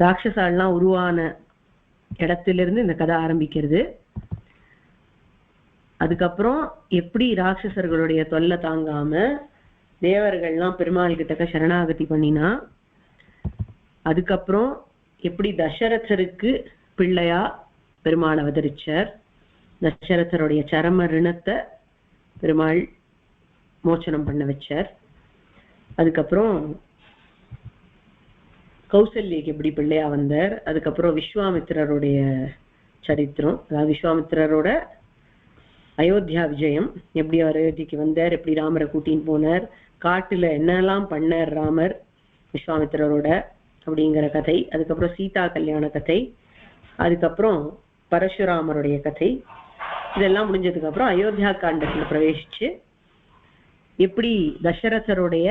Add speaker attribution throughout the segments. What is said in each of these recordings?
Speaker 1: ராட்சசாலாம் உருவான இடத்திலிருந்து இந்த கதை ஆரம்பிக்கிறது. அதுக்கப்புறம் எப்படி ராட்சசர்களுடைய தொல்லை தாங்காம தேவர்கள்லாம் பெருமாள் கிட்டக்க சரணாகதி பண்ணினா, அதுக்கப்புறம் எப்படி தசரதருக்கு பிள்ளையா பெருமாள் அவதரிச்சார், தசரதருடைய சரம ரிணத்தை பெருமாள் மோச்சனம் பண்ண வச்சார், அதுக்கப்புறம் கௌசல்யக்கு எப்படி பிள்ளையா வந்தார், அதுக்கப்புறம் விஸ்வாமித்திரருடைய சரித்திரம், அதாவது விஸ்வாமித்திரரோட அயோத்தியா விஜயம், எப்படி அவர் அயோத்திக்கு வந்தார், எப்படி ராமரை கூட்டின்னு போனார், காட்டுல என்னெல்லாம் பண்ணார் ராமர் விஸ்வாமித்திரரோட அப்படிங்கிற கதை, அதுக்கப்புறம் சீதா கல்யாண கதை, அதுக்கப்புறம் பரசுராமருடைய கதை. இதெல்லாம் முடிஞ்சதுக்கு அப்புறம் அயோத்தியா காண்டத்துல பிரவேசிச்சு எப்படி தசரதருடைய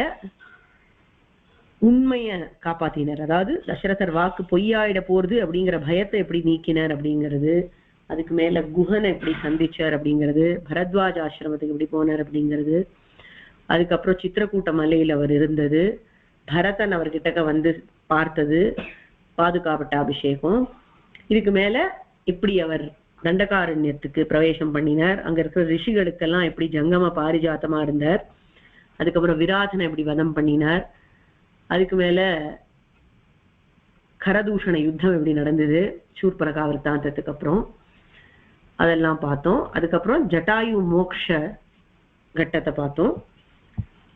Speaker 1: உண்மைய காப்பாத்தினர், அதாவது தசரதர் வாக்கு பொய்யாயிட போறது அப்படிங்கிற பயத்தை எப்படி நீக்கினார் அப்படிங்கிறது, அதுக்கு மேல குஹனை எப்படி சந்திச்சார் அப்படிங்கிறது, பரத்வாஜ ஆசிரமத்துக்கு எப்படி போனார் அப்படிங்கிறது, அதுக்கப்புறம் சித்திரக்கூட்ட மலையில அவர் இருந்தது, பரதன் அவர்கிட்ட வந்து பார்த்தது, பாதுகாப்பட்ட அபிஷேகம், இதுக்கு மேல இப்படி அவர் தண்டகாரண்யத்துக்கு பிரவேசம் பண்ணினார், அங்க இருக்கிற ரிஷிகளுக்கெல்லாம் எப்படி ஜங்கம பாரிஜாத்தமா இருந்தார், அதுக்கப்புறம் விராதனை எப்படி வதம் பண்ணினார், அதுக்கு மேல கரதூஷண யுத்தம் எப்படி நடந்தது சூர்பனகா விருத்தாந்தத்துக்கு அப்புறம், அதெல்லாம் பார்த்தோம். அதுக்கப்புறம் ஜட்டாயு மோக்ஷ கட்டத்தை பார்த்தோம்.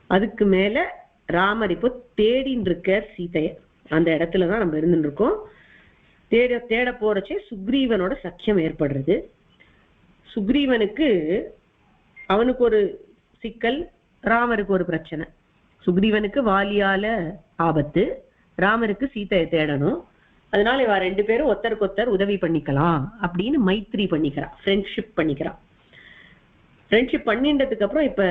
Speaker 1: அதுக்கு மேல ராமர் இப்போ தேடின்னு இருக்க சீதைய, அந்த இடத்துலதான் நம்ம இருந்துட்டு இருக்கோம். தேட போறச்சே சுக்ரீவனோட சக்கியம் ஏற்படுறது. சுக்ரீவனுக்கு அவனுக்கு ஒரு சிக்கல், ராமருக்கு ஒரு பிரச்சனை. சுக்ரீவனுக்கு வாலியால ஆபத்து, ராமருக்கு சீதையை தேடணும். அதனால இவ ரெண்டு பேரும் ஒருத்தருக்கு உதவி பண்ணிக்கலாம் அப்படின்னு மைத்ரி பண்ணிக்கிறா, ஃப்ரெண்ட்ஷிப் பண்ணிக்கிறா. ஃப்ரெண்ட்ஷிப் பண்ணின்றதுக்கு அப்புறம் இப்ப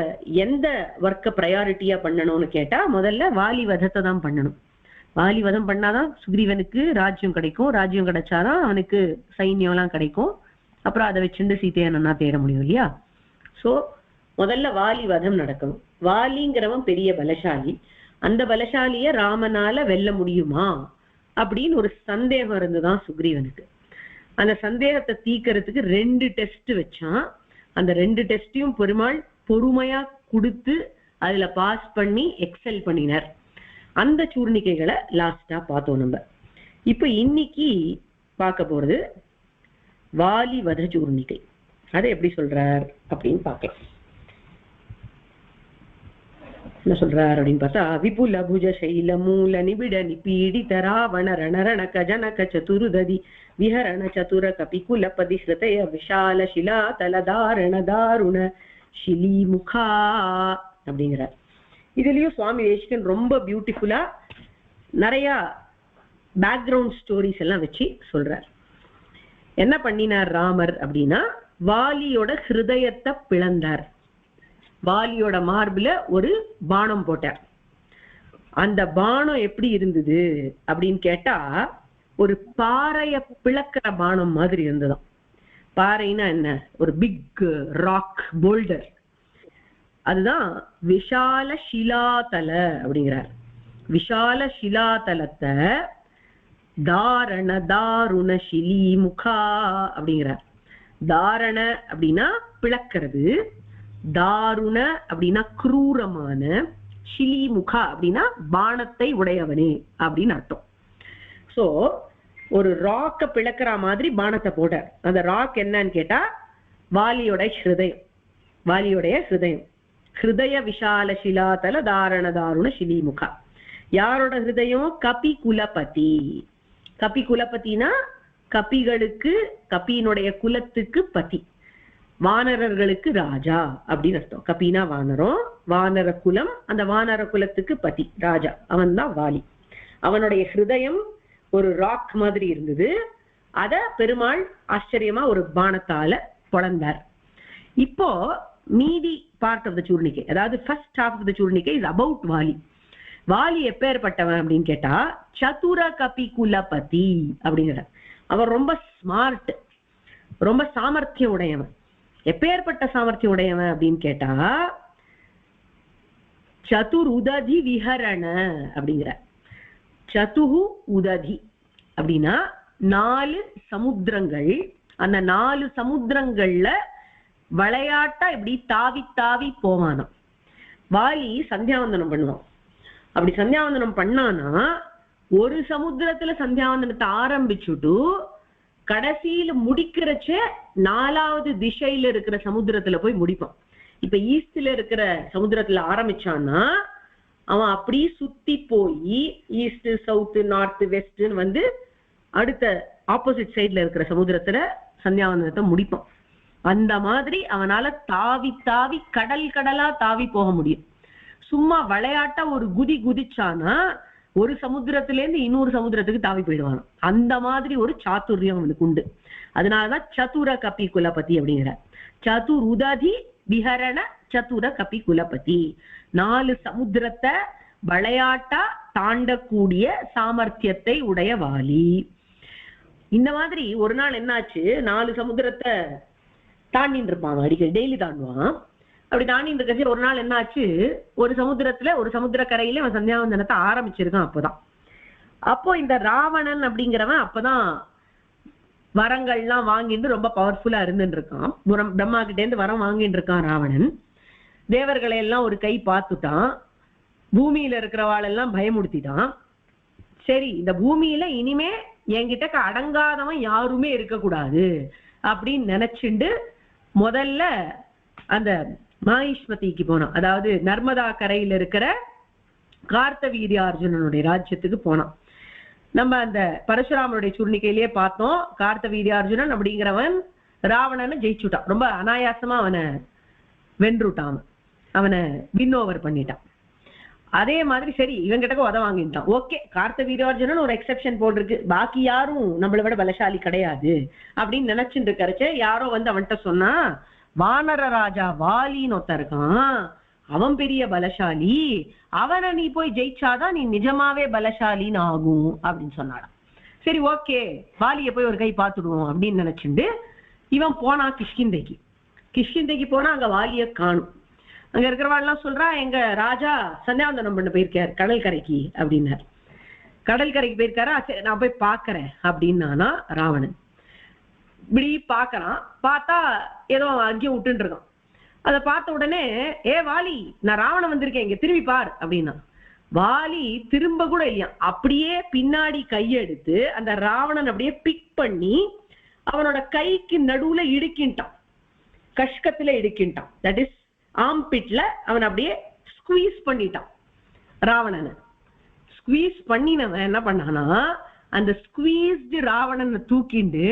Speaker 1: எந்த ஒர்க்கை ப்ரையாரிட்டியா பண்ணணும்னு கேட்டா, முதல்ல வாலி வதத்தை தான் பண்ணணும். வாலி வதம் பண்ணாதான் சுக்ரீவனுக்கு ராஜ்யம் கிடைக்கும், ராஜ்யம் கிடைச்சாதான் அவனுக்கு சைன்யம் எல்லாம் கிடைக்கும், அப்புறம் அதை வச்சுட்டு சீதையை நன்னா தேட முடியும் இல்லையா. சோ முதல்ல வாலி வதம் நடக்கணும். வாலிங்கிறவன் பெரிய பலசாலி, அந்த பலசாலிய ராமனால வெல்ல முடியுமா அப்படின்னு ஒரு சந்தேகம் இருந்துதான் சுக்ரீவனுக்கு. அந்த சந்தேகத்தை தீக்கிறதுக்கு 2 டெஸ்ட் வச்சான். அந்த 2 டெஸ்டையும் பெருமாள் பொறுமையா கொடுத்து அதுல பாஸ் பண்ணி எக்ஸல் பண்ணினார். அந்த சூர்ணிக்கைகளை லாஸ்டா பார்த்தோம் நம்ம. இப்ப இன்னைக்கு பார்க்க போறது வாலி வத சூர்ணிகை. அதை எப்படி சொல்றார் அப்படின்னு பார்க்கலாம். என்ன சொல்றார் அப்படின்னு பார்த்தா, விபுல புஜ சைல மூல நிபிட நிபீடித ராவண ரணரணக ஜனக சதுருததி விஹரண சதுர கபிகுல பதிஸ்ருதய விஷால சிலா தலதாரண தாருண ஷிலி முகா அப்படிங்கிறார். இதுலயும் சுவாமி தேசிகன் ரொம்ப பியூட்டிஃபுல்லா நிறைய பேக்ரவுண்ட் ஸ்டோரிஸ் எல்லாம் வச்சு சொல்றார். என்ன பண்ணினார் ராமர் அப்படின்னா, வாலியோட ஹிருதயத்தை பிளந்தார். வாலியோட மார்புல ஒரு பானம் போட்டார். அந்த பானம் எப்படி இருந்தது அப்படின்னு கேட்டா, ஒரு பாறைய பிளக்கிற பானம் மாதிரி இருந்ததாம். பாறைன்னா என்ன, ஒரு பிக் ராக் போல்டர். அதுதான் விஷால ஷிலாதல அப்படிங்கிறார். விஷால ஷிலாதலத்தை தாரண தாருண ஷிலி முகா அப்படிங்கிறார். தாரண அப்படின்னா பிளக்கிறது, தாருண அப்படின்னா குரூரமான, ஷிலி முகா அப்படின்னா பானத்தை உடையவனே அப்படின்னு அர்த்தம். சோ ஒரு ராக்க பிளக்கிற மாதிரி பானத்தை போட்டார். அந்த ராக் என்னன்னு கேட்டா வாலியோட ஹிருதயம். வாலியோடைய ஹிருதயம் ஹிருதய விஷால சிலாதல தாரண தாருண ஷிலிமுகா. யாரோட ஹிருதயம்? கபி குலபதி. கபி குலபதினா கபிகளுக்கு, கபியினுடைய குலத்துக்கு பதி, வானரர்களுக்கு ராஜா அப்படின்னு அர்த்தம். கபினா வானரம், வானர குலம், அந்த வானர குலத்துக்கு பதி ராஜா, அவன் தான் வாலி. அவனுடைய ஹிருதயம் ஒரு ராக் மாதிரி இருந்தது. அத பெருமாள் ஆச்சரியமா ஒரு பானத்தால பொளந்தார். இப்போ மீதி பார்ட் ஆஃப் த சூர்ணிகை, அதாவது first half of the Churnikai is about Vali. Vali எப்பேற்பட்டவன் அப்படின்னு கேட்டா, சதுர கபி குலபதி அப்படிங்கிற. அவன் ரொம்ப ஸ்மார்ட், ரொம்ப சாமர்த்தியம் உடையவன். எப்பேற்பட்ட சாமர்த்தியம் உடையவன் அப்படின்னு கேட்டா, சதுர் உததி விஹரண அப்படிங்கிற. சதுஹு உததி, அப்படின்னா 4 சமுத்திரங்கள். அந்த 4 சமுத்திரங்கள்ல விளையாட்டா இப்படி தாவி தாவி போவானாம். வாலி சந்தியாவந்தனம் பண்ணுவான். அப்படி சந்தியாவந்தனம் பண்ணானா ஒரு சமுத்திரத்துல சந்தியாவந்தனத்தை ஆரம்பிச்சுட்டு கடைசியில முடிக்கிறச்ச 4வது திசையில இருக்கிற சமுத்திரத்துல போய் முடிப்பான். இப்ப ஈஸ்ட்ல இருக்கிற சமுத்திரத்துல ஆரம்பிச்சான்னா அவன் அப்படியே சுத்தி போய் ஈஸ்ட், சவுத், நார்த், வெஸ்ட்னு வந்து அடுத்த ஆப்போசிட் சைட்ல இருக்கிற சமுத்திரத்துல சந்தியாவந்தனத்தை முடிப்பான். அந்த மாதிரி அவனால தாவி தாவி கடலா தாவி போக முடியும். சும்மா விளையாட்டா ஒரு குதி குதிச்சானா ஒரு சமுத்திரத்துல இருந்து இன்னொரு சமுத்திரத்துக்கு தாவி போயிடுவான். அந்த மாதிரி ஒரு சாத்துரியம் அவனுக்கு உண்டு. அதனாலதான் சதுர கபி குலபதி அப்படிங்கிற. சதுருததி விஹரண சதுர கபி குலபதி. 4 சமுத்திரத்தை விளையாட்டா தாண்டக்கூடிய சாமர்த்தியத்தை உடைய வாலி. இந்த மாதிரி ஒரு நாள் என்னாச்சு, 4 சமுத்திரத்தை தாண்டின்னு இருப்பான். அடிக்கடி டெய்லி தாண்டுவான். அப்படி தாண்டின்னு இருக்கச்சு ஒரு நாள் என்னாச்சு, ஒரு சமுத்திரத்துல ஒரு சமுத்திர கரையில அவன் சந்தியாவந்தனத்தை ஆரம்பிச்சிருக்கான். அப்போ இந்த ராவணன் அப்படிங்கிறவன் அப்பதான் வரங்கள்லாம் வாங்கிட்டு ரொம்ப பவர்ஃபுல்லா இருந்துட்டு இருக்கான். பிரம்மா கிட்டே இருந்து வரம் வாங்கிட்டு இருக்கான் ராவணன். தேவர்களை எல்லாம் ஒரு கை பார்த்துட்டான். பூமியில இருக்கிறவாளெல்லாம் பயமுடுத்திட்டான். சரி, இந்த பூமியில இனிமே என்கிட்ட அடங்காதவன் யாருமே இருக்கக்கூடாது அப்படின்னு நினைச்சுண்டு முதல்ல அந்த மாயிஷ்மதிக்கு போனான். அதாவது நர்மதா கரையில இருக்கிற கார்த்தவீர்யார்ஜுனனுடைய ராஜ்யத்துக்கு போனான். நம்ம அந்த பரசுராமனுடைய சூர்ணிக்கையிலேயே பார்த்தோம். கார்த்தவீர்யார்ஜுனன் அப்படிங்கிறவன் ராவணனை ஜெயிச்சுட்டான். ரொம்ப அனாயாசமா அவனை வென்றுட்டான். அவனை வின் பண்ணிட்டான். அதே மாதிரி சரி இவங்கிட்ட உத வாங்கிட்டான். ஓகே, கார்த்தவீர்யார்ஜுனன் ஒரு எக்ஸெப்ஷன் போல் இருக்கு, பாக்கி யாரும் நம்மளை விட பலசாலி கிடையாது அப்படின்னு நினைச்சுட்டு இருக்கறச்சே யாரோ வந்து அவன்கிட்ட சொன்னா, வானர ராஜா வாலின்னு ஒருத்தன் இருக்கான், அவன் பெரிய பலசாலி, அவனை நீ போய் ஜெயிச்சாதான் நீ நிஜமாவே பலசாலின்னு ஆகும் அப்படின்னு சொன்னாடான். சரி ஓகே, வாலிய போய் ஒரு கை பார்த்துடுவோம் அப்படின்னு நினைச்சுட்டு இவன் போனா கிஷ்கிந்தைக்கு போனா அங்க வாலிய காணும். அங்க இருக்கிறவாள்லாம் சொல்றா, எங்க ராஜா சந்தியாவந்தனம் பண்ண போயிருக்கார் கடற்கரைக்கு அப்படின்னார். கடற்கரைக்கு போயிருக்காரா, சரி நான் போய் பாக்குறேன் அப்படின்னானா ராவணன். இப்படி பாக்குறான். பார்த்தா ஏதோ அங்கேயும் விட்டுன்னு இருக்கான். அதை பார்த்த உடனே, ஏ வாலி, நான் ராவணன் வந்திருக்கேன், இங்க திரும்பி பார் அப்படின்னா. வாலி திரும்ப கூட இல்லையா, அப்படியே பின்னாடி கையெடுத்து அந்த ராவணன் அப்படியே பிக் பண்ணி அவனோட கைக்கு நடுவுல இடுக்கின்ட்டான், கஷ்கத்துல இடுக்கின்ட்டான். தட் இஸ் ஆம்பிட்ல அவன் அப்படியே ஸ்குவீஸ் பண்ணிட்டான். ராவணனை ஸ்குவீஸ் பண்ணினவன் என்ன பண்ணானா, அந்த ஸ்குவீஸ்டு ராவணனை தூக்கிண்டு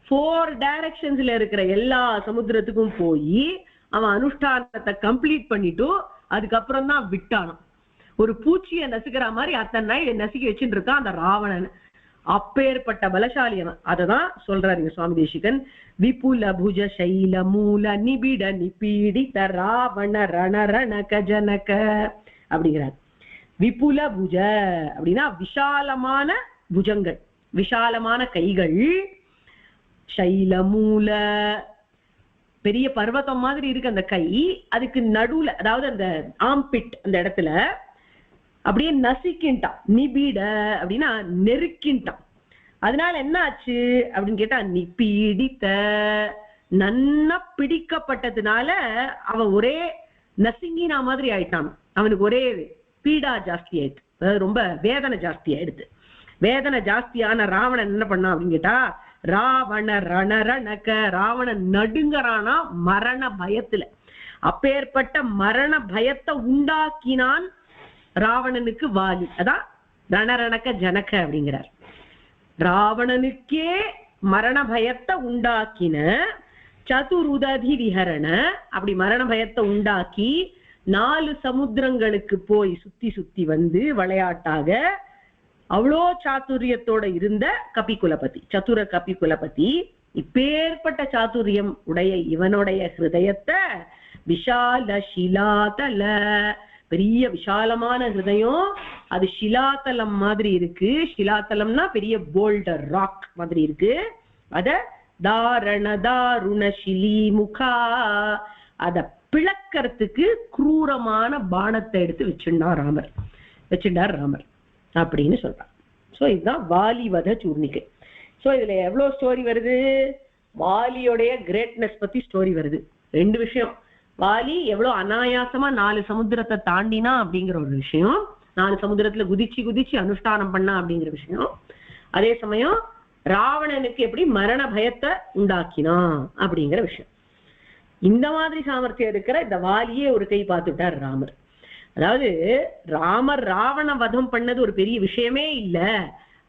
Speaker 1: 4 டைரக்ஷன்ஸ்ல இருக்கிற எல்லா சமுத்திரத்துக்கும் போய் அவன் அனுஷ்டானத்தை கம்ப்ளீட் பண்ணிட்டு அதுக்கப்புறம் தான் விட்டானான். ஒரு பூச்சியை நசுக்கிற மாதிரி அத்தனை நாள் நசுக்கி வச்சுட்டு இருக்கான் அந்த ராவணன். அப்பேற்பட்ட பலசாலி அவன். அததான் சொல்றாரு சுவாமி தேசிகன், விபுல புஜ சைல மூல நிபிட நிபீடித ராவண ரணரணக ஜனக அப்படிங்கிறார். விபுல புஜ அப்படின்னா விஷாலமான புஜங்கள், விஷாலமான கைகள். சைல மூல பெரிய பர்வதம் மாதிரி இருக்கு அந்த கை. அதுக்கு நடுவுல அதாவது அந்த ஆம்பிட் அந்த இடத்துல அப்படியே நசிக்கின்ட்டான். நிபிட அப்படின்னா நெருக்கின்ட்டான். அதனால என்ன ஆச்சு அப்படின்னு கேட்டா, நிபீடித்த நன்னா பிடிக்கப்பட்டதுனால அவன் ஒரே நசுங்கினா மாதிரி ஆயிட்டான். அவனுக்கு ஒரே பீடா ஜாஸ்தி ஆயிடுச்சு, அதாவது ரொம்ப வேதனை ஜாஸ்தி ஆயிடுது. வேதனை ஜாஸ்தியான ராவணன் என்ன பண்ணான் அப்படின்னு கேட்டா, ராவண ரணரணக, ராவணன் நடுங்கறானா மரண பயத்துல. அப்பேற்பட்ட மரண பயத்தை உண்டாக்கினான் ராவணனுக்கு வாலி. அதான் ரணரணக ஜனக அப்படிங்கிறார். ராவணனுக்கே மரண பயத்தை உண்டாக்கின சதுருததி விஹரண, அப்படி மரண பயத்தை உண்டாக்கி 4 சமுத்திரங்களுக்கு போய் சுத்தி சுத்தி வந்து விளையாட்டாக அவ்வளோ சாத்துரியத்தோட இருந்த கபி குலபதி, சதுர கபி குலபதி. இப்பேற்பட்ட சாத்துரியம் உடைய இவனுடைய ஹிருதயத்தை விஷால ஷிலாதல, பெரிய விஷாலமான ஹிருதயம், அது ஷிலாத்தலம் மாதிரி இருக்கு. ஷிலாத்தலம்னா பெரிய போல்டர் ராக் மாதிரி இருக்கு. அத தாரண தாருண ஷிலி முகா, அத பிளக்கிறதுக்கு கிரூரமான பானத்தை எடுத்து வச்சுட்டார் ராமர் அப்படின்னு சொல்றார். ஸோ இதுதான் வாலிவத சூர்ணிகை. ஸோ இதுல எவ்வளவு ஸ்டோரி வருது? வாலியோடைய கிரேட்னஸ் பத்தி ஸ்டோரி வருது. 2 விஷயம். வாலி எவ்வளவு அனாயாசமா 4 சமுத்திரத்தை தாண்டினா அப்படிங்கிற ஒரு விஷயம், 4 சமுத்திரத்துல குதிச்சு அனுஷ்டானம் பண்ணா அப்படிங்கிற விஷயம். அதே சமயம் ராவணனுக்கு எப்படி மரண பயத்தை உண்டாக்கினா அப்படிங்கிற விஷயம். இந்த மாதிரி சாமர்த்தியம் இருக்கிற இந்த வாலியே ஒரு கை பார்த்துட்டார் ராமர். அதாவது ராமர் ராவண வதம் பண்ணது ஒரு பெரிய விஷயமே இல்லை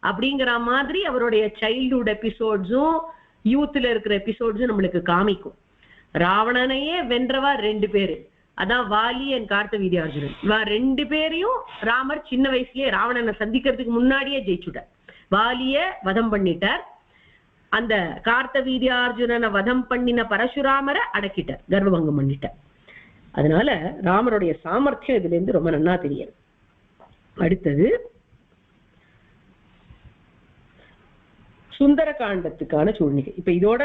Speaker 1: அப்படிங்கிற மாதிரி அவருடைய சைல்ட்ஹுட் எபிசோட்ஸும் யூத்ல இருக்கிற எபிசோட்ஸும் நம்மளுக்கு காமிக்கும். ராவணனையே வென்றவா 2 பேரு, அதான் வாலி அண்ட் கார்த்தவீர்யார்ஜுனன். இவா 2 பேரையும் ராமர் சின்ன வயசுலயே ராவணனை சந்திக்கிறதுக்கு முன்னாடியே ஜெயிச்சுட்டார். வாலிய வதம் பண்ணிட்டார், அந்த கார்த்தவீர்யார்ஜுனனை வதம் பண்ணின பரசுராமரை அடக்கிட்டார், கர்வபங்கம் பண்ணிட்டார். அதனால ராமருடைய சாமர்த்தியம் இதுல இருந்து ரொம்ப நன்னா தெரியும். அடுத்தது சுந்தர காண்டத்துக்கான சூழ்நிலை. இப்ப இதோட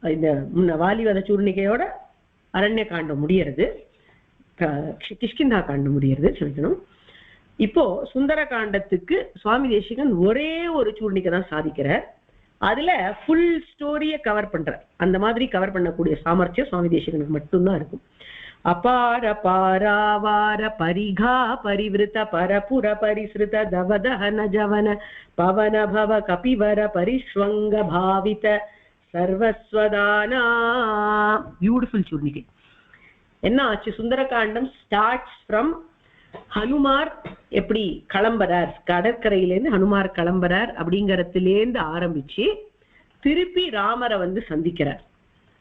Speaker 1: இந்த வாலிவத சூர்ணிகையோட அரண்ய காண்டம் முடியறது, கிஷ்கிந்தா காண்டம் முடியறது சொல்லிக்கணும். இப்போ சுந்தர காண்டத்துக்கு சுவாமி தேசிகன் ஒரே ஒரு சூர்ணிகை தான் சாதிக்கிறார். அதுல ஃபுல் ஸ்டோரிய கவர் பண்றார். அந்த மாதிரி கவர் பண்ணக்கூடிய சாமர்த்தியம் சுவாமி தேசிகனுக்கு மட்டும்தான் இருக்கும். அபார பாராவார பரிகா பரிவிருத்த பரபுர பரிஸ்ருத தவதஹன ஜவன பவன பவ கபிவர பரிஷ்வங்க பாவித சர்வஸ்வதானா. பியூட்டிஃபுல் சூர்ணிகை. என்ன ஆச்சு? சுந்தரகாண்டம் ஸ்டார்ட்ஸ் ஃப்ரம் ஹனுமார் எப்படி கிளம்புறார், கடற்கரையிலேருந்து ஹனுமார் கிளம்புறார் அப்படிங்கறதுலேருந்து ஆரம்பிச்சு திருப்பி ராமரை சந்திக்கிறார்.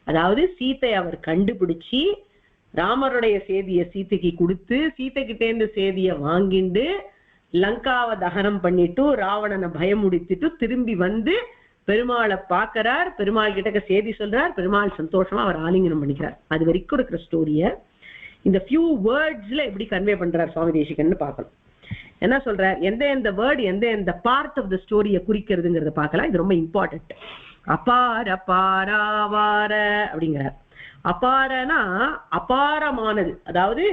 Speaker 1: அதாவது சீத்தை அவர் கண்டுபிடிச்சி ராமருடைய சேதியை சீத்தைக்கு கொடுத்து, சீத்தை கிட்டேந்து சேதியை வாங்கிண்டு லங்காவை தகனம் பண்ணிட்டு ராவணனை பயமுடித்துட்டு திரும்பி பெருமாளை பார்க்கிறார். பெருமாள் கிட்ட சேதி சொல்றார். பெருமாள் சந்தோஷமா அவர் ஆலிங்கனம் பண்ணிக்கிறார். அது வரைக்கும் இருக்கிற ஸ்டோரிய இந்த ஃபியூ வேர்ட்ஸ்ல எப்படி கன்வே பண்றார் சுவாமி தேசிகன்னு பார்க்கணும். என்ன சொல்றார், எந்த வேர்டு எந்த பார்ட் ஆஃப் த ஸ்டோரியை குறிக்கிறதுங்கிறத பார்க்கலாம். இது ரொம்ப இம்பார்ட்டன்ட். அபார பாராவார அப்படிங்கிறார். அபாரனா அபாரமானது, அதாவது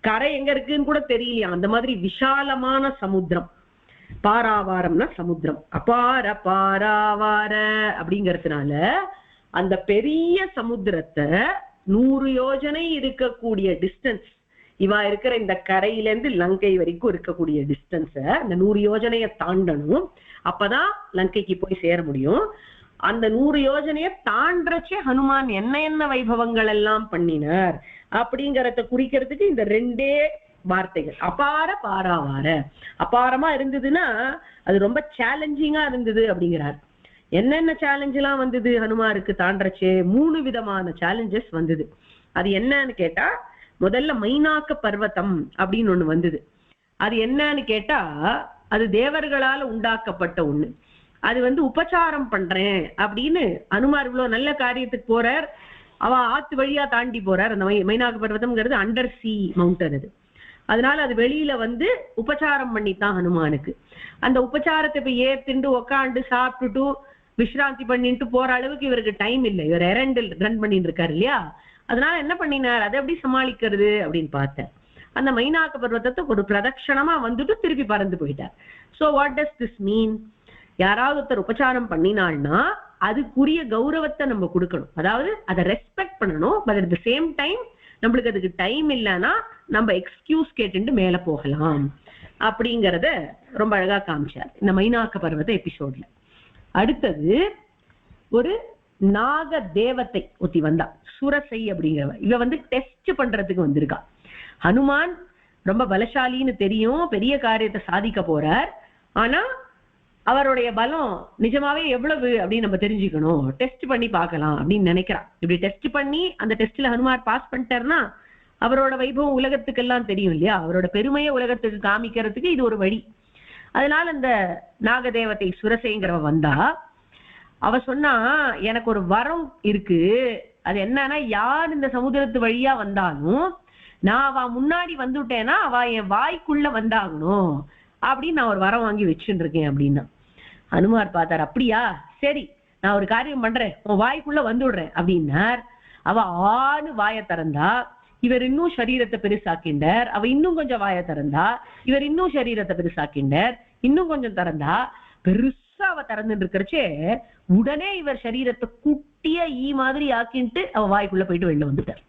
Speaker 1: கரை எங்க இருக்குன்னு கூட தெரியலையா, அந்த மாதிரி விஷாலமான சமுத்திரம். பாராவாரம்னா சமுத்திரம். அபார பாராவார அப்படிங்கறதுனால அந்த பெரிய சமுத்திரத்தை 100 யோஜனை இருக்கக்கூடிய டிஸ்டன்ஸ், இவா இருக்கிற இந்த கரையிலேருந்து லங்கை வரைக்கும் இருக்கக்கூடிய டிஸ்டன்ஸ அந்த 100 யோஜனையை தாண்டணும். அப்பதான் லங்கைக்கு போய் சேர முடியும். அந்த 100 யோஜனையை தாண்டச்சே ஹனுமான் என்ன வைபவங்கள் எல்லாம் பண்ணினார் அப்படிங்கறத குறிக்கிறதுக்கு இந்த 2 வார்த்தைகள். அபார பாராவார. அபாரமா இருந்ததுன்னா அது ரொம்ப சேலஞ்சிங்கா இருந்தது அப்படிங்கிறார். என்னென்ன சேலஞ்ச் எல்லாம் வந்தது ஹனுமாருக்கு தாண்டச்சே? 3 விதமான சேலஞ்சஸ் வந்தது. அது என்னன்னு கேட்டா, முதல்ல மைனாக்க பர்வதம் அப்படின்னு ஒண்ணு வந்தது. அது என்னன்னு கேட்டா, அது தேவர்களால உண்டாக்கப்பட்ட ஒண்ணு. அது உபச்சாரம் பண்றேன் அப்படின்னு ஹனுமார் இவ்வளவு நல்ல காரியத்துக்கு போறார், அவ ஆத்து வழியா தாண்டி போறார். அந்த மைனாக்க பர்வதம்ங்கிறது அண்டர் சி மவுண்டன். அது அதனால அது வெளியில உபச்சாரம் பண்ணித்தான் ஹனுமானுக்கு. அந்த உபச்சாரத்தை இப்ப ஏத்துண்டு உக்காண்டு சாப்பிட்டுட்டு விஸ்ராந்தி பண்ணிட்டு போற அளவுக்கு இவருக்கு டைம் இல்லை. இவர் எரண்டில் ரன் பண்ணிட்டு இருக்காரு இல்லையா. அதனால என்ன பண்ணினார், அதை எப்படி சமாளிக்கிறது அப்படின்னு பார்த்தேன். அந்த மைனாக்க பர்வதத்தை ஒரு பிரதட்சணமா திருப்பி பறந்து போயிட்டார். So what does this mean? யாராவது ஒருத்தர் உபச்சாரம் பண்ணினால்னா அதுக்குரிய கௌரவத்தை நம்ம கொடுக்கணும், அதாவது அதை ரெஸ்பெக்ட் பண்ணணும். But at the same time நம்மளுக்கு அதுக்கு டைம் இல்லைன்னா நம்ம எக்ஸ்கியூஸ் கேட்டு மேல போகலாம் அப்படிங்கறத ரொம்ப அழகா காமிச்சார் இந்த மைனாக்க பர்வத எபிசோட்ல. அடுத்தது ஒரு நாக தேவத்தை ஒத்தி வந்தா, சுரசை அப்படிங்கிறவ. இவ டெஸ்ட் பண்றதுக்கு வந்திருக்கா. ஹனுமான் ரொம்ப பலசாலின்னு தெரியும், பெரிய காரியத்தை சாதிக்க போறார். ஆனா அவருடைய பலம் நிஜமாவே எவ்வளவு அப்படின்னு நம்ம தெரிஞ்சுக்கணும், டெஸ்ட் பண்ணி பார்க்கலாம் அப்படின்னு நினைக்கிறான். இப்படி டெஸ்ட் பண்ணி அந்த டெஸ்ட்ல ஹனுமார் பாஸ் பண்ணிட்டாருன்னா அவரோட வைபவம் உலகத்துக்கெல்லாம் தெரியும் இல்லையா, அவரோட பெருமையை உலகத்துக்கு காமிக்கிறதுக்கு இது ஒரு வழி. அதனால இந்த நாகதேவத்தை சுரசைங்கிறவ வந்தா, அவ சொன்னா எனக்கு ஒரு வரம் இருக்கு. அது என்னன்னா, யார் இந்த சமுத்திரத்து வழியா வந்தாலும் நான் அவ முன்னாடி வந்துட்டேன்னா அவ என் வாய்க்குள்ள வந்தாகணும் அப்படின்னு நான் ஒரு வரம் வாங்கி வச்சுட்டு இருக்கேன் அப்படின்னா. ஹனுமார் பார்த்தார், அப்படியா, சரி நான் ஒரு காரியம் பண்றேன், உன் வாய்க்குள்ள வந்துடுறேன் அப்படின்னார். அவ ஆணு வாயை திறந்தா, இவர் இன்னும் சரீரத்தை பெருசாக்கிண்டார். அவ இன்னும் கொஞ்சம் வாயை திறந்தா, இவர் இன்னும் சரீரத்தை பெருசாக்கிண்டார். இன்னும் கொஞ்சம் திறந்தா பெருசா அவ திறந்துட்டு இருக்கிறச்சே உடனே இவர் சரீரத்தை குட்டிய ஈ மாதிரி ஆக்கிட்டு அவ வாய்க்குள்ள போயிட்டு வெளில வந்துட்டார்.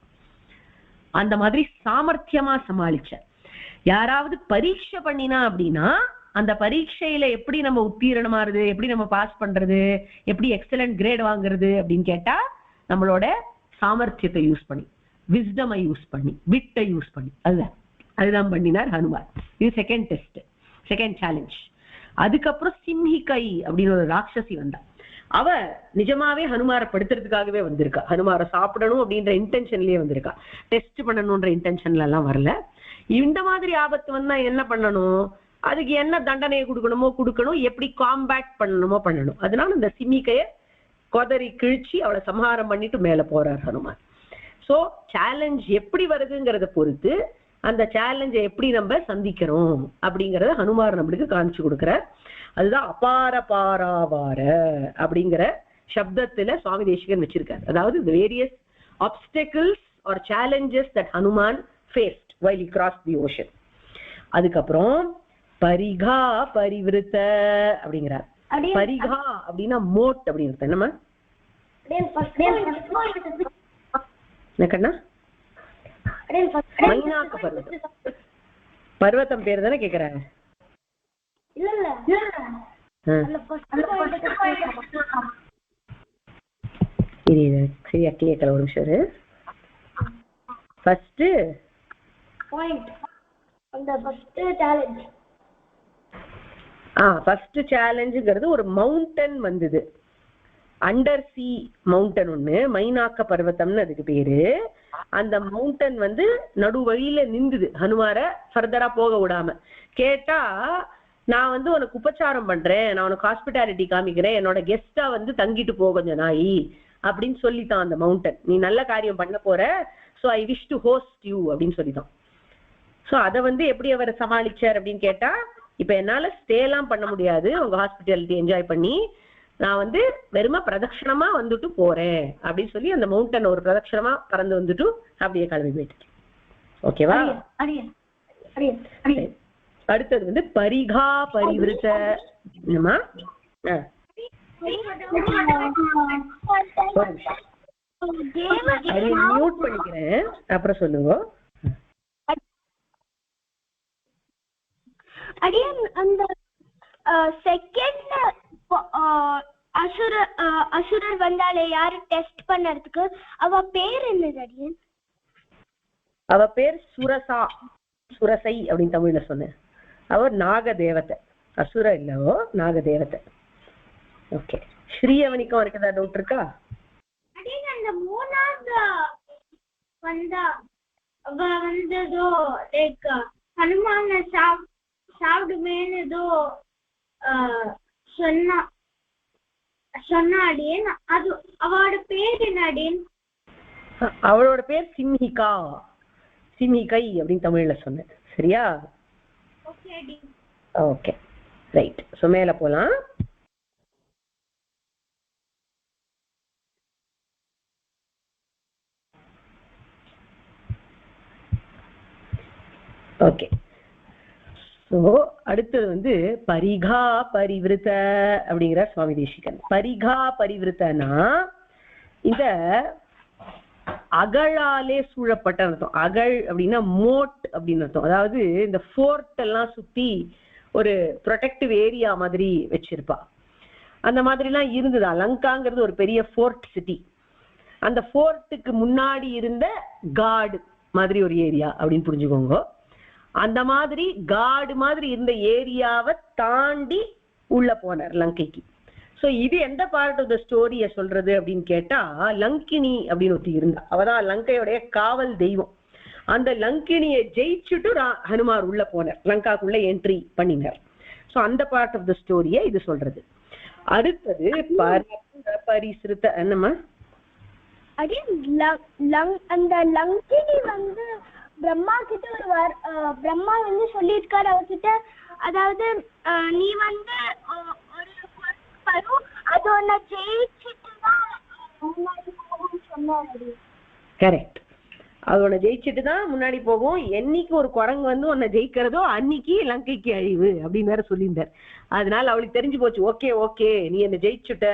Speaker 1: அந்த மாதிரி சாமர்த்தியமா சமாளிச்சார். யாராவது பரீட்சை பண்ணினா அப்படின்னா அந்த பரீட்சையில எப்படி நம்ம உத்தீரணமாறுது, எப்படி நம்ம பாஸ் பண்றது, எப்படி எக்ஸலன்ட் கிரேட் வாங்குறது அப்படின்னு கேட்டா நம்மளோட சாமர்த்தியத்தை யூஸ் பண்ணி, விஸ்டமை யூஸ் பண்ணி, விட்டை யூஸ் பண்ணி, அதுதான் பண்ணினார் ஹனுமார். இது செகண்ட் டெஸ்ட், செகண்ட் சேலஞ்ச். அதுக்கப்புறம் சிம்ஹிகை அப்படின்னு ஒரு ராட்சசி வந்தா. அவ நிஜமாவே ஹனுமாரை படுத்துறதுக்காகவே வந்திருக்கா. ஹனுமாரை சாப்பிடணும் அப்படின்ற இன்டென்ஷன்லயே வந்திருக்கா, டெஸ்ட் பண்ணணும்ன்ற இன்டென்ஷன்ல எல்லாம் வரல. இந்த மாதிரி ஆபத்து வந்தா என்ன பண்ணணும், அதுக்கு என்ன தண்டனையை கொடுக்கணுமோ கொடுக்கணும், எப்படி காம்பேக்ட் பண்ணணுமோ பண்ணணும். அதனால இந்த சிமிக்கைய கொதறி கிழிச்சு அவளை சம்ஹாரம் பண்ணிட்டு மேல போறார் ஹனுமான். சோ சேலஞ்ச் எப்படி வருதுங்கிறத பொறுத்து அந்த சேலஞ்சை எப்படி நம்ம சந்திக்கிறோம் அப்படிங்கறத ஹனுமார் நம்மளுக்கு காமிச்சு கொடுக்கிறார். அதுதான் அபார பாராவார அப்படிங்கிற சப்தத்துல சுவாமி தேசிகன் வச்சிருக்காரு. அதாவது various obstacles or challenges that Hanuman faced while he crossed the ocean. அதுக்கப்புறம் பரிகா பரிவிருத்த அப்படிங்கிறார். பரிகா அப்படின்னா மோட் அப்படின்னு என்னமா மைனாக்க பர்வதம். பர்வதம் பேர் தானே கேக்குற? சரியா கேட்கல, ஒரு நிமிஷம். ஃபர்ஸ்ட் பாயிண்ட் அந்த ஃபர்ஸ்ட் சேலஞ்ச். ஃபர்ஸ்ட் சேலஞ்சுங்கிறது ஒரு மவுண்டன் வந்தது, அண்டர் சி மவுண்டன் ஒண்ணு, மைனாக்க பர்வதம்னு அதுக்கு பேரு. அந்த மவுண்டன் வந்து நடு வழியில நின்றுது ஹனுமார ஃபர்தரா போக விடாம. கேட்டா நான் வந்து உனக்கு உபச்சாரம் பண்றேன், நான் உனக்கு ஹாஸ்பிட்டாலிட்டி காமிக்கிறேன், என்னோட கெஸ்டா வந்து தங்கிட்டு போ கொஞ்சம் நாயி அப்படின்னு சொல்லித்தான் அந்த மவுண்டன். நீ நல்ல காரியம் பண்ண போற, so I wish to host you அப்படின்னு சொல்லித்தான். சோ அதை வந்து எப்படி அவர் சமாளிச்சார் அப்படின்னு கேட்டா, இப்ப என்னால ஸ்டே எல்லாம் பண்ண முடியாது, உங்க ஹாஸ்பிட்டாலிட்டி என்ஜாய் பண்ணி நான் வந்து வெறும பிரதட்சணமா வந்துட்டு போறேன் அப்படின்னு சொல்லி அந்த மவுண்டன் ஒரு பிரதட்சணமா பறந்து வந்துட்டு அப்படியே கிளம்பி போயிட்டு. ஓகேவா? அடுத்தது வந்து பரிகா பரிவிருத்த. மியூட் பண்ணிக்கிறேன், அப்புறம் சொல்லுங்க.
Speaker 2: அந்த செகண்ட் அசுரர் வந்தாலே யாரு டெஸ்ட் பண்ணறதுக்கு, அவ பேர் என்னது அடியன்?
Speaker 1: அவ பேர் சுரசா, சுரசை அப்படின்னு தமிழ்ல சொன்னேன். அவர் நாக தேவதை, அசுர இல்லவோ நாக தேவதை. ஓகே, ஸ்ரீயவனிக்கும் அவருக்கு ஏதாவது டவுட் இருக்கா?
Speaker 2: அந்த மூணாவது வந்தா அவ வந்ததோ லைக் ஹனுமான சாப்பிடுமேன்னு ஏதோ சொன்னாடியன், அது அவளோட பேர் என்னடியன்?
Speaker 1: அவளோட பேர் சிம்ஹிகா, சிம்ஹிகை அப்படின்னு தமிழ்ல சொன்னேன். சரியா? Okay right. சோ மேல போலாம். ஓகே, சோ அடுத்தது வந்து பரிகா பரிவிருத்த அப்படிங்கிற சுவாமி தேசிகன். பரிகா பரிவிருத்தனா இந்த அகழாலே சூழப்பட்ட அர்த்தம். அகழ் அப்படின்னா மோட் அப்படின்னு அர்த்தம். அதாவது இந்த ஃபோர்ட் எல்லாம் சுத்தி ஒரு ப்ரொடெக்டிவ் ஏரியா மாதிரி வச்சிருப்பா. அந்த மாதிரி எல்லாம் இருந்ததா. லங்காங்கிறது ஒரு பெரிய ஃபோர்ட் சிட்டி. அந்த ஃபோர்ட்டுக்கு முன்னாடி இருந்த காடு மாதிரி ஒரு ஏரியா அப்படின்னு புரிஞ்சுக்கோங்க. அந்த மாதிரி காடு மாதிரி இருந்த ஏரியாவை தாண்டி உள்ள போனார் லங்கைக்கு. சோ இது எந்த பார்ட் ஆஃப் த ஸ்டோரிய சொல்றது அப்படின்னு கேட்டா, லங்கினி அப்படின்னு ஒருத்தி இருந்தா, அவதான் லங்கையோடைய காவல் தெய்வம். அந்த லங்கினியை ஜெயிச்சுட்டு ஹனுமார் உள்ள போனார், லங்காக்குள்ள என்ட்ரி பண்ணினார். சோ அந்த பார்ட் ஆஃப் த ஸ்டோரிய இது சொல்றது. அடுத்தது பரிசிருத்த என்னமா
Speaker 2: அந்த லங்கினி வந்து பிரம்மா கிட்ட பிரம்மா வந்து சொல்லியிருக்காரு அவர்கிட்ட, அதாவது நீ வந்து
Speaker 1: கரெக்ட். அது உன்னை ஜெயிச்சுட்டு தான் முன்னாடி போகும். என்னைக்கு ஒரு குரங்கு வந்து உன்னை ஜெயிக்கிறதோ அன்னைக்கு லங்கைக்கு அழிவு அப்படின்னு வேற சொல்லியிருந்தார். அதனால அவளுக்கு தெரிஞ்சு போச்சு, ஓகே ஓகே நீ என்னை ஜெயிச்சுட்ட,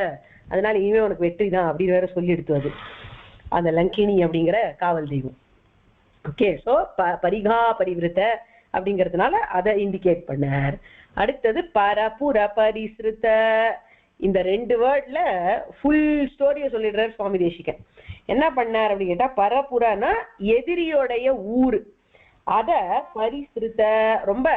Speaker 1: அதனால இனிமே உனக்கு வெற்றி தான் அப்படின்னு வேற சொல்லி எடுத்து அந்த லங்கினி அப்படிங்கிற காவல் தெய்வம். ஓகே, சோ பரிகா பரிவிருத்த அப்படிங்கிறதுனால அதை இண்டிகேட் பண்ணார். அடுத்தது பரபுர பரிசிருத்த. இந்த 2 வேர்ட்ல ஃபுல் ஸ்டோரியை சொல்லிடுறார் சுவாமி தேசிகன். என்ன பண்ணார் அப்படின்னு கேட்டா, பரபுரனா எதிரியோடைய ஊரு, அத பரிசிருத்த ரொம்ப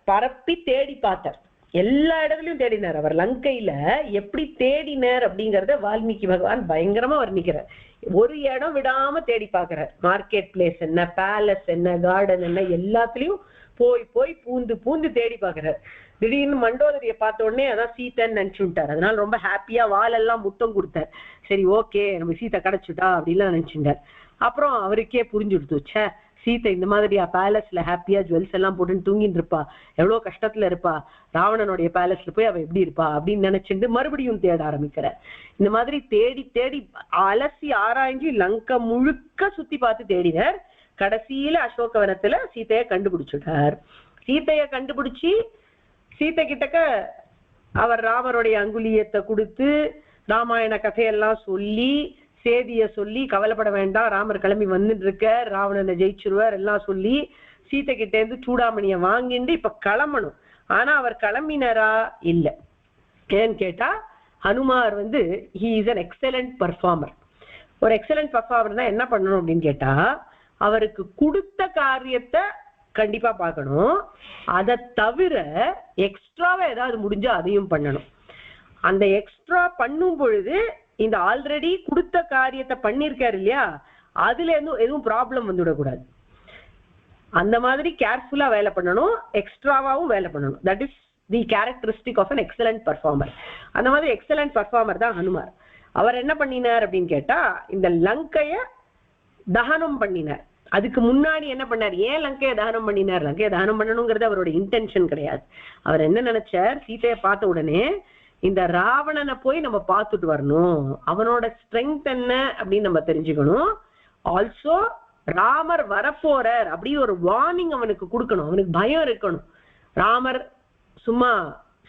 Speaker 1: பரப்பி தேடி பார்த்தார். எல்லா இடத்துலயும் தேடினார். அவர் லங்கையில எப்படி தேடினார் அப்படிங்கறத வால்மீகி பகவான் பயங்கரமா வர்ணிக்கிறார். ஒரு இடம் விடாம தேடி பாக்குறார். மார்க்கெட் பிளேஸ் என்ன, பேலஸ் என்ன, கார்டன் என்ன, எல்லாத்துலயும் போய் போய் பூந்து பூந்து தேடி பாக்குறார். திடீர்னு மண்டோதரியை பார்த்த உடனே அதான் சீத்தைன்னு நினைச்சு விட்டார். அதனால ரொம்ப ஹாப்பியா வாலெல்லாம் முத்தம் கொடுத்தார். சரி ஓகே நம்ம சீத்தை கிடைச்சுட்டா அப்படின்லாம் நினைச்சுட்டார். அப்புறம் அவருக்கே புரிஞ்சுடுச்சு, சீத்தை இந்த மாதிரியா பேலஸ்ல ஹாப்பியா ஜுவல்ஸ் எல்லாம் போட்டுன்னு தூங்கிட்டு இருப்பா, எவ்வளவு கஷ்டத்துல இருப்பா, ராவணனுடைய பேலஸ்ல போய் அவ எப்படி இருப்பா அப்படின்னு நினைச்சுட்டு மறுபடியும் தேட ஆரம்பிக்கிறார். இந்த மாதிரி தேடி தேடி அலசி ஆராய்ஞ்சு லங்கை முழுக்க சுத்தி பார்த்து தேடினார். கடைசியில அசோகவனத்துல சீத்தைய கண்டுபிடிச்சுட்டார். சீத்தைய கண்டுபிடிச்சு சீத்தை கிட்டக்க அவர் ராமருடைய அங்குலியத்தை கொடுத்து ராமாயண கதையெல்லாம் சொல்லி சேதிய சொல்லி, கவலைப்பட வேண்டாம் ராமர் கிளம்பி வந்துட்டு இருக்க, ராவணனை ஜெயிச்சிருவார் எல்லாம் சொல்லி சீத்தை கிட்ட இருந்து சூடாமணிய வாங்கிட்டு இப்ப கிளம்பணும். ஆனா அவர் கிளம்பினாரா இல்ல. ஏன்னு கேட்டா ஹனுமார் வந்து he is an excellent performer. ஒரு எக்ஸலண்ட் பர்ஃபார்மர் தான் என்ன பண்ணணும் அப்படின்னு கேட்டா, அவருக்கு கொடுத்த காரியத்தை கண்டிப்பா பார்க்கணும். அதை தவிர எக்ஸ்ட்ராவா ஏதாவது முடிஞ்சா அதையும் பண்ணணும். அந்த எக்ஸ்ட்ரா பண்ணும் பொழுது இந்த ஆல்ரெடி கொடுத்த காரியத்தை பண்ணிருக்காரு இல்லையா, அதுல எதுவும் ப்ராப்ளம் வந்துவிடக்கூடாது. அந்த மாதிரி கேர்ஃபுல்லா வேலை பண்ணணும், எக்ஸ்ட்ராவாவும் வேலை பண்ணணும். That is the characteristic of an excellent performer. அந்த மாதிரி எக்ஸலண்ட் பர்ஃபார்மர் தான் ஹனுமார். அவர் என்ன பண்ணினார் அப்படின்னு கேட்டா, இந்த லங்கைய தகனம் பண்ணினார். அதுக்கு முன்னாடி என்ன பண்ணார், ஏன் லங்கையை தகனம் பண்ணினார்? லங்கையை தகனம் பண்ணணுங்கிறது அவரோட இன்டென்ஷன் கிடையாது. அவர் என்ன நினைச்சார், சீதையை பார்த்த உடனே இந்த ராவணனை போய் நம்ம பார்த்துட்டு வரணும், அவனோட ஸ்ட்ரென்த் என்ன அப்படின்னு நம்ம தெரிஞ்சுக்கணும். ஆல்சோ ராமர் வரப்போறார் அப்படின்னு ஒரு வார்னிங் அவனுக்கு கொடுக்கணும். அவனுக்கு பயம் இருக்கணும். ராமர் சும்மா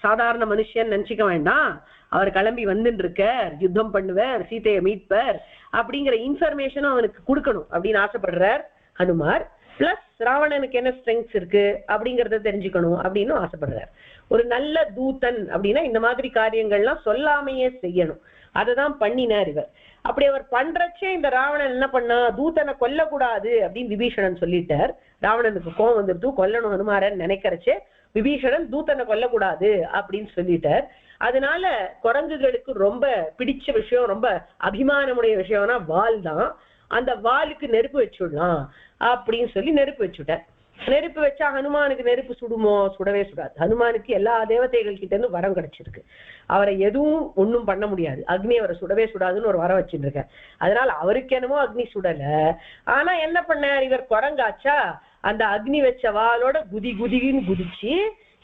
Speaker 1: சாதாரண மனுஷன் நினைச்சுக்க வேண்டாம், அவர் கிளம்பி வந்துட்டு இருக்கார், யுத்தம் பண்ணுவார், சீதையை மீட்பார் அப்படிங்கிற இன்ஃபர்மேஷனும் அவனுக்கு கொடுக்கணும் அப்படின்னு ஆசைப்படுறார் ஹனுமார். பிளஸ் ராவணனுக்கு என்ன ஸ்ட்ரெங்க்ஸ் இருக்கு அப்படிங்கறத தெரிஞ்சுக்கணும் அப்படின்னு ஆசைப்படுறார். ஒரு நல்ல தூதன் அப்படின்னா இந்த மாதிரி காரியங்கள்லாம் சொல்லாமையே செய்யணும். அததான் பண்ணினார் இவர். அப்படி அவர் பண்றச்சே இந்த ராவணன் என்ன பண்ணா, தூதனை கொல்லக்கூடாது அப்படின்னு விபீஷணன் சொல்லிட்டார். ராவணனுக்கு கோவம் வந்துருது, கொல்லணும் ஹனுமாரன் நினைக்கிறச்சே விபீஷணன் தூதனை கொல்லக்கூடாது அப்படின்னு சொல்லிட்டார். அதனால குரங்குகளுக்கு ரொம்ப பிடிச்ச விஷயம், ரொம்ப அபிமானமுடைய விஷயம்னா வால் தான். அந்த வாலுக்கு நெருப்பு வச்சுடலாம் அப்படின்னு சொல்லி நெருப்பு வச்சுட்டார். நெருப்பு வச்சா ஹனுமானுக்கு நெருப்பு சுடுமோ? சுடவே சுடாது. ஹனுமானுக்கு எல்லா தேவதைகள் கிட்ட இருந்து வரம் கிடைச்சிருக்கு. அவரை எதுவும் ஒண்ணும் பண்ண முடியாது, அக்னி அவரை சுடவே சுடாதுன்னு ஒரு வரம் வச்சுட்டு இருக்க. அதனால அவருக்கு என்னமோ அக்னி சுடல. ஆனா என்ன பண்ணார் இவர், குரங்காச்சா அந்த அக்னி வச்ச வாளோட குதி குதின்னு குதிச்சு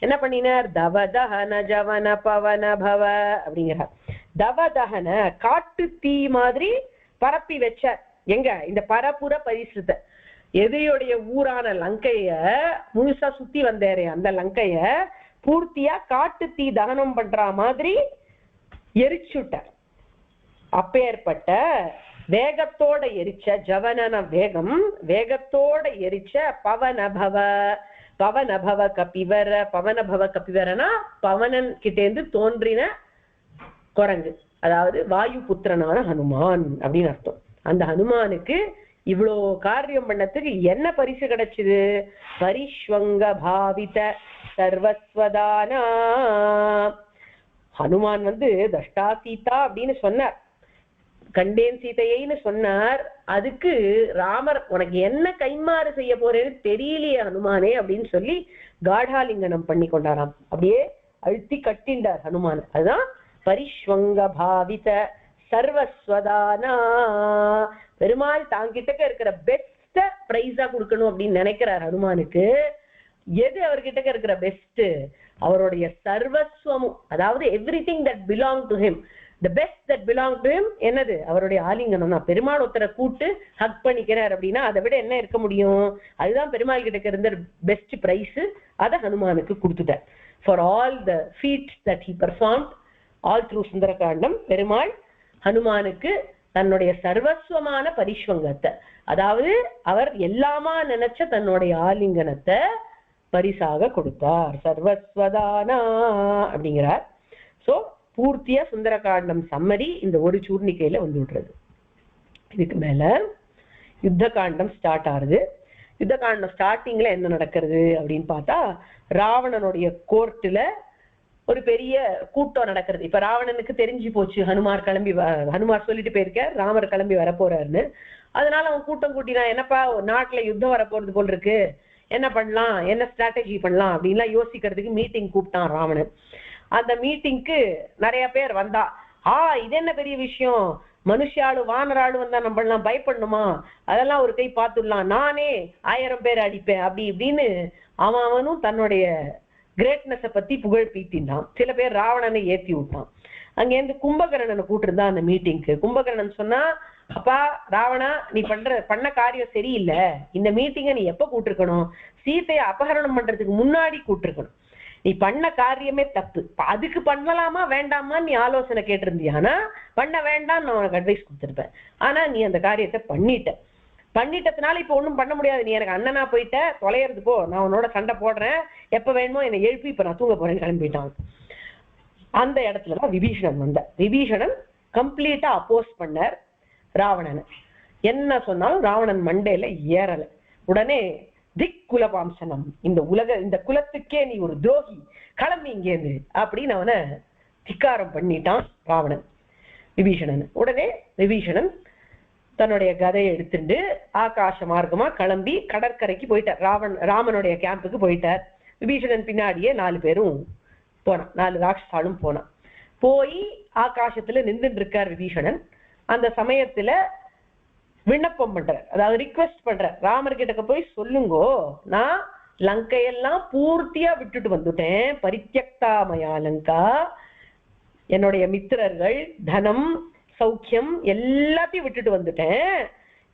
Speaker 1: என்ன பண்ணினார், தவதஹன ஜவன பவன பவ அப்படிங்கிறார். தவதஹன காட்டு தீ மாதிரி பரப்பி வச்சார். எங்க, இந்த பரபுர பரிசுத்த எதையுடைய ஊரான லங்கைய முழுசா சுத்தி வந்தாரு. அந்த லங்கைய பூர்த்தியா காட்டு தீ தகனம் பண்ற மாதிரி எரிச்சுட்டார். அப்பேற்பட்ட வேகத்தோட எரிச்ச, ஜவனன வேகம், வேகத்தோட எரிச்ச பவனபவ, பவனபவ கபிவர. பவனபவ கபிவரனா பவனன் கிட்டேந்து தோன்றின குரங்கு, அதாவது வாயு புத்திரனான ஹனுமான் அப்படின்னு அர்த்தம். அந்த ஹனுமானுக்கு இவ்வளோ காரியம் பண்ணதுக்கு என்ன பரிசு கிடைச்சது? பரிஷ்வங்க பாவித சர்வஸ்வதானா. ஹனுமான் வந்து தஷ்டா சீதா அப்படின்னு சொன்னார், கண்டேன் சீதையைன்னு சொன்னார். அதுக்கு ராமர் உனக்கு என்ன கைமாறு செய்ய போறேன்னு தெரியலையே ஹனுமானே அப்படின்னு சொல்லி காடாலிங்கனம் பண்ணி கொண்டாராம். அப்படியே அழுத்தி கட்டிண்டார் ஹனுமான். அதுதான் பரிஷ்வங்க பாவித சர்வஸ்வதானா. பெருமாள் தாங்கிட்ட இருக்கிற பெஸ்ட பிரைஸா கொடுக்கணும் அப்படின்னு நினைக்கிறார் ஹனுமானுக்கு. எது அவர்கிட்ட இருக்கிற பெஸ்ட்? அவருடைய சர்வஸ்வமும், அதாவது everything that belong to him. the best that belong to him என்னது அவருடைய ஆலிங்கனம் தான். பெருமாள் ஒருத்தரை கூட்டு ஹக் பண்ணிக்கிறார் அப்படின்னா அதை விட என்ன இருக்க முடியும்? அதுதான் பெருமாள் கிட்ட இருந்த பெஸ்ட் பிரைஸ். அதை ஹனுமானுக்கு கொடுத்துட்டார். For all the feats that he performed all through Sundarakandam, Perumal ஹனுமானுக்கு தன்னுடைய சர்வஸ்வமான பரிஷ்வங்கத்தை, அதாவது அவர் எல்லாமா நினைச்ச தன்னுடைய ஆலிங்கனத்தை பரிசாக கொடுத்தார். சர்வஸ்வதானா அப்படிங்கிறார். சோ பூர்த்தியா சுந்தரகாண்டம் சம்மரி இந்த ஒரு சூர்ணிக்கையில வந்து விடுறது. இதுக்கு மேல யுத்த காண்டம் ஸ்டார்ட் ஆகுது. யுத்த காண்டம் ஸ்டார்டிங்ல என்ன நடக்கிறது அப்படின்னு பார்த்தா, ராவணனுடைய கோர்ட்டுல ஒரு பெரிய கூட்டம் நடக்கிறது. இப்ப ராவணனுக்கு தெரிஞ்சு போச்சு ஹனுமார் சொல்லிட்டு போயிருக்கார் ராமர் கிளம்பி வரப்போறாருன்னு. அதனால அவன் கூட்டம் கூட்டினா, என்னப்பா நாட்டுல யுத்தம் வரப்போறது போல் இருக்கு, என்ன பண்ணலாம், என்ன ஸ்ட்ராட்டஜி பண்ணலாம் அப்படின்லாம் யோசிக்கிறதுக்கு மீட்டிங் கூப்பிட்டான் ராவணன். அந்த மீட்டிங்க்கு நிறைய பேர் வந்தா, இது என்ன பெரிய விஷயம், மனுஷாளு வானராளு வந்தா நம்ம எல்லாம் பயப்படணுமா, அதெல்லாம் ஒரு கை பார்த்துடலாம், நானே 1000 பேர் அடிப்பேன் அப்படி இப்படின்னு அவனும் தன்னுடைய கிரேட்னஸை பத்தி புகழ் பீத்தினான். சில பேர் ராவணனை ஏத்தி விட்டான். அங்கேருந்து கும்பகர்ணனை கூட்டிருந்தான் அந்த மீட்டிங்க்கு. கும்பகர்ணன் சொன்னா, அப்பா ராவணா, நீ பண்ண காரியம் சரியில்லை, இந்த மீட்டிங்கை நீ எப்ப கூட்டிருக்கணும், சீத்தையை அபகரணம் பண்றதுக்கு முன்னாடி கூட்டிருக்கணும், நீ பண்ண காரியமே தப்பு, அதுக்கு பண்ணலாமா வேண்டாமா நீ ஆலோசனை கேட்டிருந்தியானா பண்ண வேண்டாம் நான் உனக்கு அட்வைஸ் கொடுத்துருப்பேன். ஆனா நீ அந்த காரியத்தை பண்ணிட்டதுனால இப்ப ஒண்ணும் பண்ண முடியாது, நீ எனக்கு அண்ணனா போயிட்ட, தொலைறது போ, நான் உன்னோட சண்டை போடுறேன், எப்ப வேணுமோ என்னை எழுப்பி இப்ப நான் தூங்க போறேன்னு கிளம்பிட்டான். அந்த இடத்துலதான் விபீஷணன் வந்தார். விபீஷணன் கம்ப்ளீட்டா அப்போஸ் பண்ணார் ராவணனை. என்ன சொன்னாலும் ராவணன் மண்டையில ஏறல. உடனே திக்குலபாம்சனம், இந்த குலத்துக்கே நீ ஒரு துரோகி, கிளம்பி இங்கேருந்து அப்படின்னு அவனை திக்காரம் பண்ணிட்டான் ராவணன் விபீஷணன். உடனே விபீஷணன் தன்னுடைய கதையை எடுத்துட்டு ஆகாச மார்க்கமா கிளம்பி கடற்கரைக்கு போயிட்டார். ராமனுடைய கேம்புக்கு போயிட்டார். விபீஷணன் பின்னாடியே 4 பேரும் போனான், 4 ராட்சசாலும் போனான். போய் ஆகாசத்துல நின்றுட்டு இருக்கார் விபீஷணன். அந்த சமயத்துல விண்ணப்பம் பண்றார், அதாவது ரிக்வெஸ்ட் பண்றார், ராமர் கிட்ட போய் சொல்லுங்கோ, நான் லங்கையெல்லாம் பூர்த்தியா விட்டுட்டு வந்துட்டேன், பரித்யக்தாமயா லங்கா, என்னுடைய மித்திரர்கள், தனம், சௌக்கியம் எல்லாத்தையும் விட்டுட்டு வந்துட்டேன்.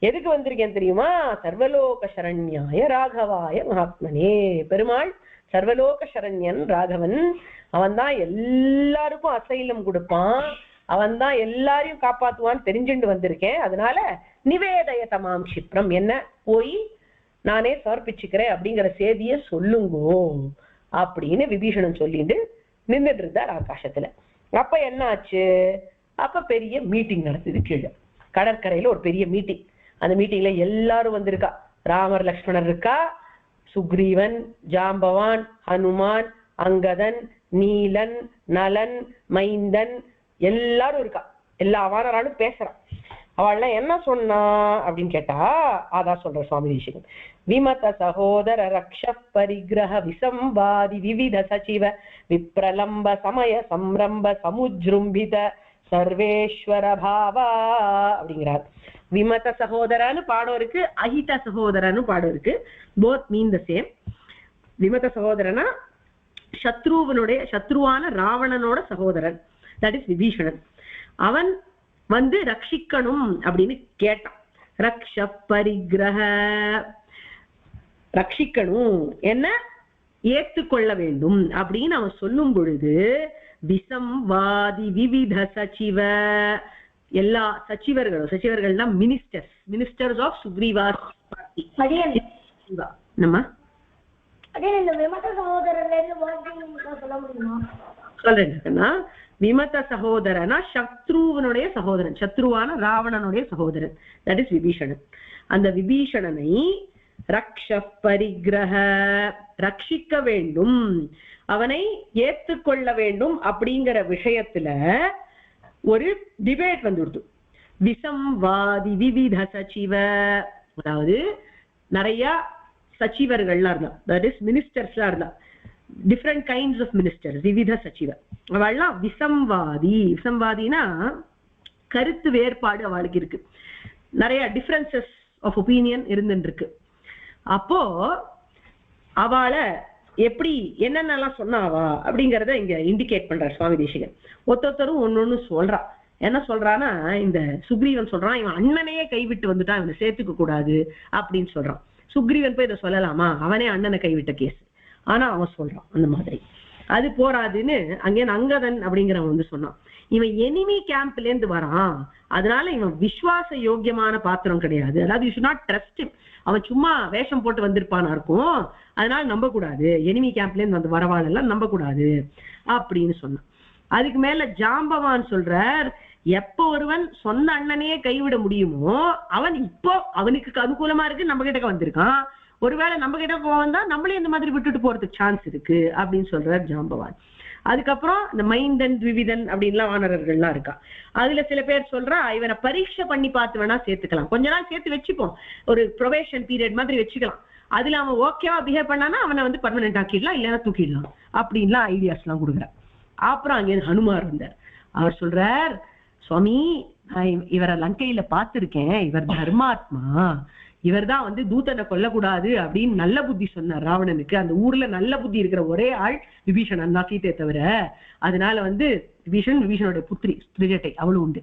Speaker 1: எதுக்கு வந்திருக்கேன் தெரியுமா? சர்வலோக சரண்யாய ராகவாய மகாத்மனே. பெருமாள் சர்வலோக சரண்யன் ராகவன், அவன் தான் எல்லாருக்கும் அசைலம் கொடுப்பான், அவன் தான் எல்லாரையும் காப்பாத்துவான்னு தெரிஞ்சுட்டு வந்திருக்கேன். அதனால நிவேதய தமாம் க்ஷிப்ரம், என்ன போய் நானே சமர்ப்பிச்சுக்கிறேன் அப்படிங்கிற செய்திய சொல்லுங்கோ அப்படின்னு விபீஷணன் சொல்லிட்டு நின்றுட்டு இருந்தார் ஆகாசத்துல. அப்ப என்ன ஆச்சு? அப்ப பெரிய மீட்டிங் நடக்குது கீழே கடற்கரையில, ஒரு பெரிய மீட்டிங். அந்த மீட்டிங்ல எல்லாரும் வந்திருக்கா. ராமர் லக்ஷ்மணர் இருக்கா, சுக்ரீவன், ஜாம்பவான், ஹனுமான், அங்கதன், நீலன், நலன், மைந்தன் எல்லாரும் இருக்கா. எல்லா வானராலும் பேசுறான். அவள்லாம் என்ன சொன்னா அப்படின்னு கேட்டா, அதான் சொல்ற சுவாமி தேசிகன். விமத சகோதர ரக்ஷ பரிகிரஹ விசம்பாதி விவித சச்சிவ விப்ரலம்ப சமய சம்ரம்ப சமுஜ்ரும்பித சர்வேஸ்வர பாவா அப்படிங்கிறார். விமத சகோதரன்னு பாடம் இருக்கு, அஹித சகோதரன்னு பாடம் இருக்கு. Both mean the same. விமத சகோதரனா சத்ருவான ராவணனோட சகோதரன், தட் இஸ் விபீஷணன். அவன் வந்து ரட்சிக்கணும் அப்படின்னு கேட்டான். ரக்ஷ பரிகிரஹ, ரட்சிக்கணும், என்ன ஏத்துக்கொள்ள வேண்டும் அப்படின்னு அவன் சொல்லும் பொழுது, விசம்வாதி விவித சச்சிவ, எல்லா சச்சிவர்கள்னா மினிஸ்டர்ஸ் ஆஃப் சுக்ரீவாஸ் பார்ட்டி. நம்ம சொல்றேன்னா, விமத சகோதரனா சத்ருவனுடைய சகோதரன், சத்ருவான ராவணனுடைய சகோதரன், தட் இஸ் விபீஷணன். அந்த விபீஷணனை ரக்ஷ பரிகிரஹ, ரட்சிக்க வேண்டும், அவனை ஏற்றுக்கொள்ள வேண்டும் அப்படிங்கிற விஷயத்துல ஒரு டிபேட் வந்துடுது. விசம்வாதி விவித சச்சிவ, அதாவது நிறைய சச்சிவர்கள்லாம் இருந்தா, தட் இஸ் மினிஸ்டர்ஸ்லாம் இருந்தா, different kinds of ministers, Vividh சச்சிவ. அவள்லாம் விசம்வாதினா கருத்து வேறுபாடு அவளுக்கு இருக்கு, நிறைய டிஃபரன்சஸ் ஆஃப் ஒப்பீனியன் இருந்துருக்கு. அப்போ அவளை எப்படி என்னென்னலாம் சொன்னாவா அப்படிங்கறத இங்க இண்டிகேட் பண்றார் சுவாமி தேசிகன். ஒருத்தரும் ஒன்னொன்னு சொல்றா. என்ன சொல்றான்னா, இந்த சுக்ரீவன் சொல்றான் இவன் அண்ணனையே கைவிட்டு வந்துட்டான், இவனை சேர்த்துக்க கூடாது அப்படின்னு சொல்றான். சுக்ரீவன் போய் இதை சொல்லலாமா? அவனே அண்ணனை கைவிட்ட கேஸ். ஆனா அவன் சொல்றான் அந்த மாதிரி. அது போராதுன்னு அங்கே அங்கதன் அப்படிங்கிறவன் வந்து சொன்னான், இவன் எனிமி கேம்ப்ல இருந்து வரான், அதனால இவன் விஸ்வாச யோக்கியமான பாத்திரம் கிடையாது. அதாவது you should not trust him. அவன் சும்மா வேஷம் போட்டு வந்திருப்பானா இருக்கும், அதனால நம்ப கூடாது. எனிமி கேம்ப்ல இருந்து வந்து வரவாள் எல்லாம் நம்ப கூடாது அப்படின்னு சொன்னான். அதுக்கு மேல ஜாம்பவான் சொல்றார், எப்ப ஒருவன் சொந்த அண்ணனையே கைவிட முடியுமோ அவன் இப்போ அவனுக்கு அனுகூலமா இருக்கு நம்ம கிட்ட வந்திருக்கான், ஒருவேளை நம்ம கிட்ட வந்தா நம்மளே இந்த மாதிரி விட்டுட்டு போறதுக்கு சான்ஸ் இருக்கு அப்படின்னு சொல்றார் ஜாம்பவான். அதுக்கப்புறம் இந்த மைந்தன் த்விவிதன் அப்படின்லாம் வானரர்கள்லாம் இருக்கா. அதுல சில பேர் சொல்றா இவனை பரீட்சை பண்ணி பார்த்து வேணா சேர்த்துக்கலாம், கொஞ்ச நாள் சேர்த்து வச்சுப்போம், ஒரு ப்ரொபேஷன் பீரியட் மாதிரி வச்சுக்கலாம். அதுல அவன் ஓகேவா பிஹேவ் பண்ணானா அவனை வந்து பர்மனெண்ட் ஆக்கிடலாம், இல்லைன்னா தூக்கிடலாம் அப்படின்லாம் ஐடியாஸ் எல்லாம் கொடுக்குறார். அப்புறம் அங்கே ஹனுமார் வந்தார். அவர் சொல்றார், சுவாமி நான் இவரை லங்கையில பார்த்திருக்கேன், இவர் தர்மாத்மா, இவர் தான் வந்து தூதனை கொல்லக்கூடாது அப்படின்னு நல்ல புத்தி சொன்னார் ராவணனுக்கு. அந்த ஊர்ல நல்ல புத்தி இருக்கிற ஒரே ஆள் விபீஷணன் தான், சீதையை தவிர. அதனால வந்து விபீஷனுடைய புத்திரி திரிஜட்டை அவளும் உண்டு.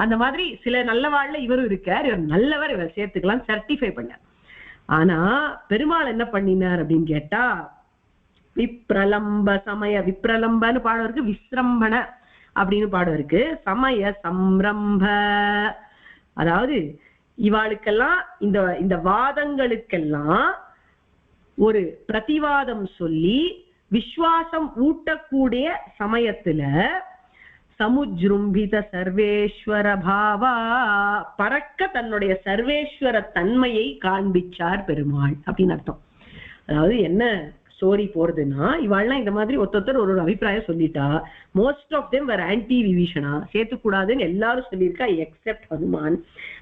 Speaker 1: அந்த மாதிரி சில நல்லவாழ்ல இவரும் இருக்கார், இவர் நல்லவர், இவர் சேர்த்துக்கலாம் சர்டிஃபை பண்ணார். ஆனா பெருமாள் என்ன பண்ணினார் அப்படின்னு கேட்டா, விப்ரலம்ப சமய, விப்ரலம்பன்னு பாடம் இருக்கு, விஸ்ரம்பண அப்படின்னு பாடம் இருக்கு, சமய சம்ரம்ப. அதாவது இவாளுக்கெல்லாம் இந்த வாதங்களுக்கெல்லாம் ஒரு பிரதிவாதம் சொல்லி விஸ்வாசம் ஊட்டக்கூடிய சமயத்துல சமுஜ்ரும்பித சர்வேஸ்வர பாவா, பறக்க தன்னுடைய சர்வேஸ்வர தன்மையை காண்பிச்சார் பெருமாள் அப்படின்னு அர்த்தம். அதாவது என்ன ஸ்டோரி போறதுன்னா, இவாள்லாம் இந்த மாதிரி ஒருத்தர் ஒரு அபிப்பிராயம் சொல்லிட்டா, most of them were anti Vibhishana, சேர்த்துக்கூடாதுன்னு எல்லாரும் சொல்லியிருக்கா எக்ஸெப்ட் ஹனுமான்.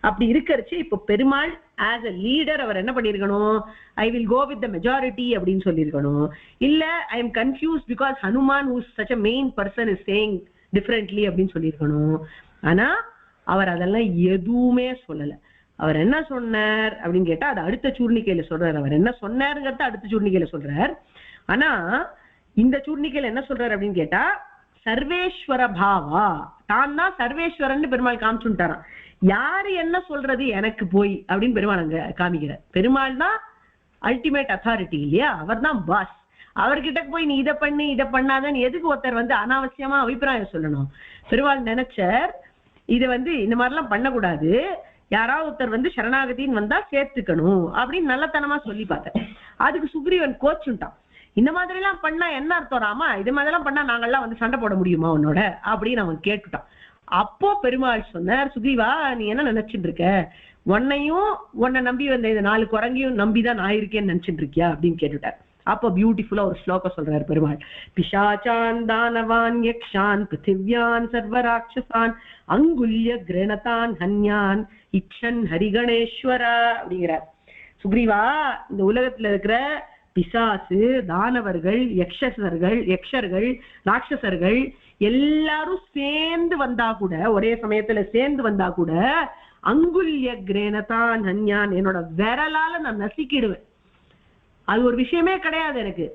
Speaker 1: அப்படி இருக்கிறச்சு இப்போ பெருமாள் ஆஸ் அ லீடர் அவர் என்ன பண்ணிருக்கணும், I will go with the majority அப்படின்னு சொல்லியிருக்கணும். இல்ல I am confuse because Hanuman who such a main person is saying differently அப்படின்னு சொல்லியிருக்கணும். ஆனா அவர் அதெல்லாம் எதுவுமே சொல்லல. அவர் என்ன சொன்னார் அப்படின்னு கேட்டா அது அடுத்த சூர்ணிக்கையில சொல்றாரு. அவர் என்ன சொன்னாருங்கிறத அடுத்த சூர்ணிக்கையில சொல்றார். ஆனா இந்த சூர்ணிக்கையில என்ன சொல்றாரு அப்படின்னு கேட்டா, சர்வேஸ்வர பாவா, தான் தான் சர்வேஸ்வரன் பெருமாள் காமிச்சுட்டாராம். யாரு என்ன சொல்றது எனக்கு போய் அப்படின்னு பெருமாள் அங்க காமிக்கிறார். பெருமாள் தான் அல்டிமேட் அத்தாரிட்டி இல்லையா, அவர் தான் பாஸ். அவர்கிட்ட போய் நீ இதை பண்ணு இதை பண்ணாதன்னு எதுக்கு ஒருத்தர் வந்து அனாவசியமா அபிப்பிராயம் சொல்லணும். பெருமாள் நினைச்சார் இதை வந்து இந்த மாதிரிலாம் பண்ணக்கூடாது, யாராவது ஒருத்தர் வந்து சரணாகதின்னு வந்தா சேர்த்துக்கணும் அப்படின்னு நல்லத்தனமா சொல்லி பார்த்தேன். அதுக்கு சுக்ரீவன் கோச்சுட்டான், இந்த மாதிரி எல்லாம் பண்ணா என்ன அர்த்தம் ராமா, இது மாதிரி எல்லாம் பண்ணா நாங்கெல்லாம் வந்து சண்டை போட முடியுமா உன்னோட அப்படின்னு அவன் கேட்டுட்டான். அப்போ பெருமாள் சொன்னார், சுக்ரீவா நீ என்ன நினைச்சிட்டு இருக்க, உன்னையும் உன்னை நம்பி வந்த இந்த 4 குரங்கையும் நம்பிதான் நான் இருக்கேன்னு நினைச்சிட்டு இருக்கியா அப்படின்னு கேட்டுட்டார். அப்போ பியூட்டிஃபுல்லா ஒரு ஸ்லோகம் சொல்றாரு பெருமாள், பிசாச்சான் தானவான் யக்ஷான் பிருத்திவ்யான் சர்வராட்சசான் அங்குல்ய கிரணதான் ஹன்யான் இச்சன் ஹரிகணேஸ்வரா அப்படிங்கிறார். சுக்ரீவா இந்த உலகத்துல இருக்கிற பிசாசு, தானவர்கள், யக்ஷர்கள், ராட்சசர்கள் எல்லாரும் சேர்ந்து வந்தா கூட, ஒரே சமயத்துல சேர்ந்து வந்தா கூட அங்குல்ய கிரணதான் ஹன்யான், என்னோட விரலால நான் நசுக்கிடுவேன். அது ஒரு விஷயமே கிடையாது எனக்கு.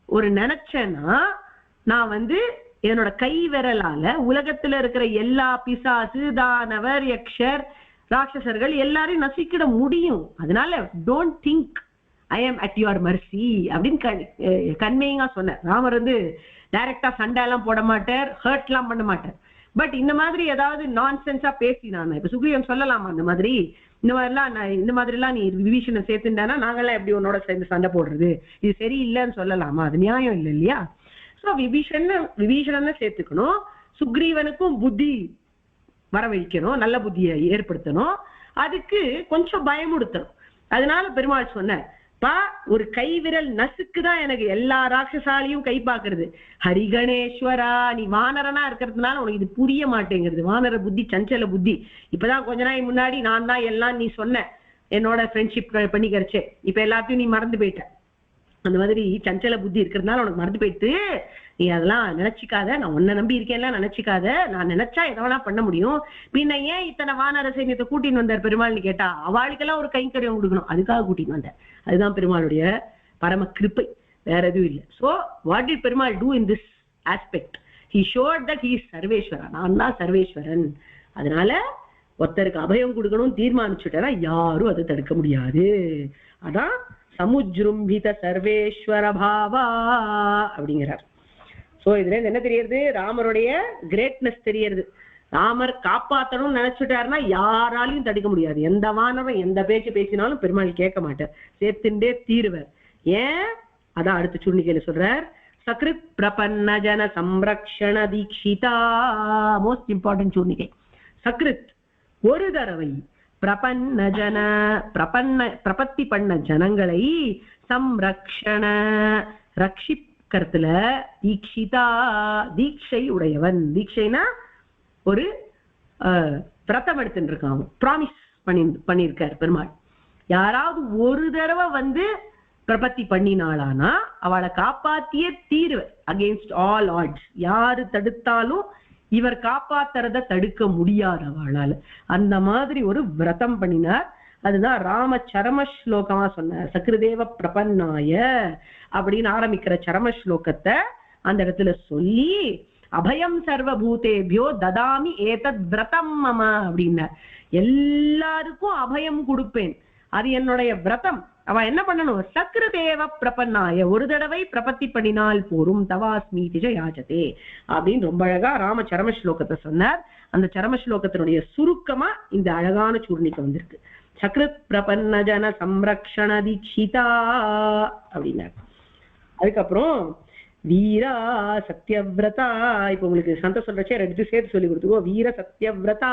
Speaker 1: ஒரு நினைச்சேன்னா நான் வந்து என்னோட கை விரலால உலகத்துல இருக்கிற எல்லா பிசாசு, தானவர், யக்ஷர், ராட்சசர்கள் எல்லாரையும் நசிக்கிட முடியும். அதனால don't think I am at your mercy அப்படின்னு கன்வேயிங்கா சொன்னார். ராமர் வந்து டைரக்டா சண்டை எல்லாம் போட மாட்டார், ஹர்ட் எல்லாம் பண்ண மாட்டார். பட் இந்த மாதிரி ஏதாவது நான் சென்ஸா பேசினான். இப்ப சுக்ரீவன் சொல்லலாமா இந்த மாதிரி, இந்த மாதிரிலாம் நீ விபீஷணை சேர்த்துட்டானா நாங்கெல்லாம் எப்படி உன்னோட சேர்ந்து சண்டை போடுறது, இது சரியில்லைன்னு சொல்லலாமா? அது நியாயம் இல்லை இல்லையா? சோ விபீஷணனை சேர்த்துக்கணும், சுக்ரீவனுக்கும் புத்தி வரவழைக்கணும், நல்ல புத்தியை ஏற்படுத்தணும், அதுக்கு கொஞ்சம் பயமுடுத்தணும். அதனால பெருமாள் சொன்ன பா, ஒரு கை விரல் நசுக்குதான் எனக்கு எல்லா ராட்சசாலையும் கை பாக்குறது. ஹரிகணேஸ்வரா, நீ வானரனா இருக்கிறதுனால உனக்கு இது புரிய மாட்டேங்கிறது. வானர புத்தி சஞ்சல புத்தி. இப்பதான் கொஞ்ச நாள் முன்னாடி நான் தான் எல்லாம் நீ சொன்ன என்னோட ஃப்ரெண்ட்ஷிப் பண்ணிக்கிறச்சே, இப்ப எல்லாத்தையும் நீ மறந்து போயிட்ட. அந்த மாதிரி சஞ்சல புத்தி இருக்கிறதுனால உனக்கு மறந்து போயிட்டு நீ அதெல்லாம் நினைச்சிக்காத, நான் உன்னை நம்பி இருக்கேன்லாம் நினைச்சிக்காத, நான் நினைச்சா எதை வேணா பண்ண முடியும். பின்ன ஏன் இத்தனை வானர சைன்யத்தை கூட்டின்னு வந்தார் பெருமாள்னு கேட்டா, அவளுக்கெல்லாம் ஒரு கைங்கரியம் கொடுக்கணும், அதுக்காக கூட்டின்னு வந்தார். அதுதான் பெருமாளுடைய பரம கிருப்பை. வேற எதுவும் இல்லை. So what did Perumal do in this aspect? he showed that he is சர்வேஸ்வரன், நான் தான் சர்வேஸ்வரன். அதனால ஒருத்தருக்கு அபயம் கொடுக்கணும் தீர்மானிச்சுட்டா யாரும் அதை தடுக்க முடியாது. அதான் சமுஜ்ரும்பித சர்வேஸ்வர பாவா அப்படிங்கிறார். சோ இதுல என்ன தெரியுது? ராமருடைய கிரேட்னஸ் தெரியுது. ராமர் காப்பாத்தணும்னு நினைச்சுட்டாருன்னா யாராலையும் தடுக்க முடியாது. எந்த வானவன் எந்த பேச்சு பேசினாலும் பெருமாள் கேட்க மாட்டார், சேர்த்துண்டே தீருவர். ஏன்? அதான் அடுத்த சூழ்நிலையில சொல்றார். சக்ருத் பிரபன்ன ஜன சம்ரக்ஷண தீக்ஷிதா. மோஸ்ட் இம்பார்ட்டன்ட் சூழ்நிலை. சக்ருத் ஒரு தடவை, பிரபன்ன ஜன பிரபத்தி பண்ண ஜனங்களை, சம்ரக்ஷண ரட்சிக்கிறதுல, தீக்ஷிதா தீட்சை உடையவன். தீட்சைனா ஒரு விரதம் எடுத்துட்டு இருக்கான், ப்ராமிஸ் பண்ணியிருக்கார் பெருமாள். யாராவது ஒரு தடவை பிரபத்தி பண்ணினாளானா அவளை காப்பாத்தியே தீர்வர். Against all odds. யாரு தடுத்தாலும் இவர் காப்பாத்துறத தடுக்க முடியாது அவளால. அந்த மாதிரி ஒரு விரதம் பண்ணினார். அதுதான் ராம சரம ஸ்லோகமா சொன்னார். சக்ருதேவ பிரபன்னாய அப்படின்னு ஆரம்பிக்கிற சரம ஸ்லோகத்தை அந்த இடத்துல சொல்லி, அபயம் சர்வபூதேபியோ ததாமி ஏதத் விரதம் மம அப்படின்னார். எல்லாருக்கும் அபயம் கொடுப்பேன், அது என்னுடைய விரதம். அவ என்ன பண்ணணும்? சக்ருதேவ பிரபன்னாய, ஒரு தடவை பிரபத்தி பண்ணினால் போரும், தவாஸ்மி திஜ யாஜதே அப்படின்னு ரொம்ப அழகா ராம சரம ஸ்லோகத்தை சொன்னார். அந்த சரம ஸ்லோகத்தினுடைய சுருக்கமா இந்த அழகான சூர்ணிக்கு வந்திருக்கு. சக்ருத் பிரபன்ன ஜன சம்ரக்ஷண தீக்ஷிதா அப்படின்னார். அதுக்கப்புறம் வீரா சத்யவிரதா. இப்ப உங்களுக்கு சந்த சொல்றச்சே ரெண்டு சேர்த்து சொல்லி கொடுத்துக்கோ. வீர சத்யவிரதா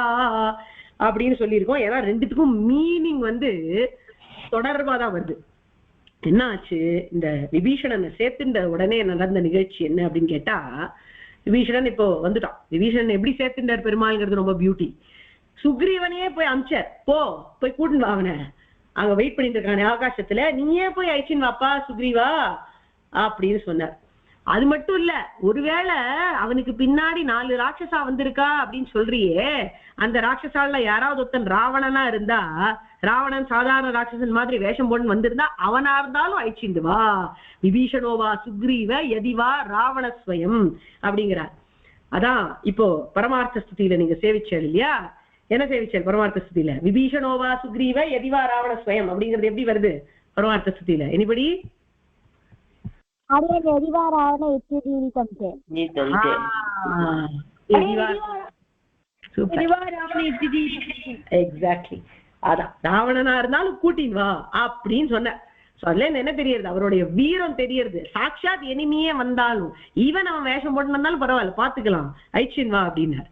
Speaker 1: அப்படின்னு சொல்லியிருக்கோம். ஏன்னா ரெண்டுத்துக்கும் மீனிங் தொடர்பா தான் வருது. என்ன ஆச்சு? இந்த விபீஷணனை சேர்த்துன்ற உடனே நடந்த நிகழ்ச்சி என்ன அப்படின்னு கேட்டா, விபீஷணன் இப்போ வந்துட்டான். விபீஷணன் எப்படி சேர்த்துட்டார் பெருமாள்ங்கிறது ரொம்ப பியூட்டி. சுக்ரீவனையே போய் அமிச்சார், போய் கூட்டின்னு அவனை அங்க வெயிட் பண்ணிட்டு இருக்கானே ஆகாசத்துல, நீயே போய் அழிச்சின்னு வாப்பா சுக்ரீவா அப்படின்னு சொன்னார். அது மட்டும் இல்ல, ஒருவேளை அவனுக்கு பின்னாடி 4 ராட்சசா வந்திருக்கா அப்படின்னு சொல்றியே, அந்த ராட்சசால யாராவது ஒருத்தன் ராவணனா இருந்தா, ராவணன் சாதாரண ராட்சசன் மாதிரி வேஷம் போட்டு வந்திருந்தா அவனா இருந்தாலும் அழிச்சிண்டு வா. விபீஷணோவா சுக்ரீவ எதிவா ராவணஸ்வயம் அப்படிங்கிறார். அதான் இப்போ பரமார்த்த ஸ்துதியில நீங்க சேவிச்சல் இல்லையா? என்ன சேவிச்சல் பரமார்த்த ஸ்துதியில? விபீஷணோவா சுக்ரீவ எதிவா ராவணஸ்வயம் அப்படிங்கிறது எப்படி வருது பரமார்த்த ஸ்துதியில? எனிபடி? எக்ஸாக்ட்லி. அதான் ராவணனா இருந்தாலும் கூட்டின் வா அப்படின்னு சொன்ன. அதுல என்ன தெரியுது? அவருடைய வீரம் தெரியுது. சாட்சாத் எனிமியே வந்தாலும், ஈவன் அவன் வேஷம் போட்டு வந்தாலும் பரவாயில்ல, பாத்துக்கலாம், ஐச்சின் வா அப்படின்னாரு.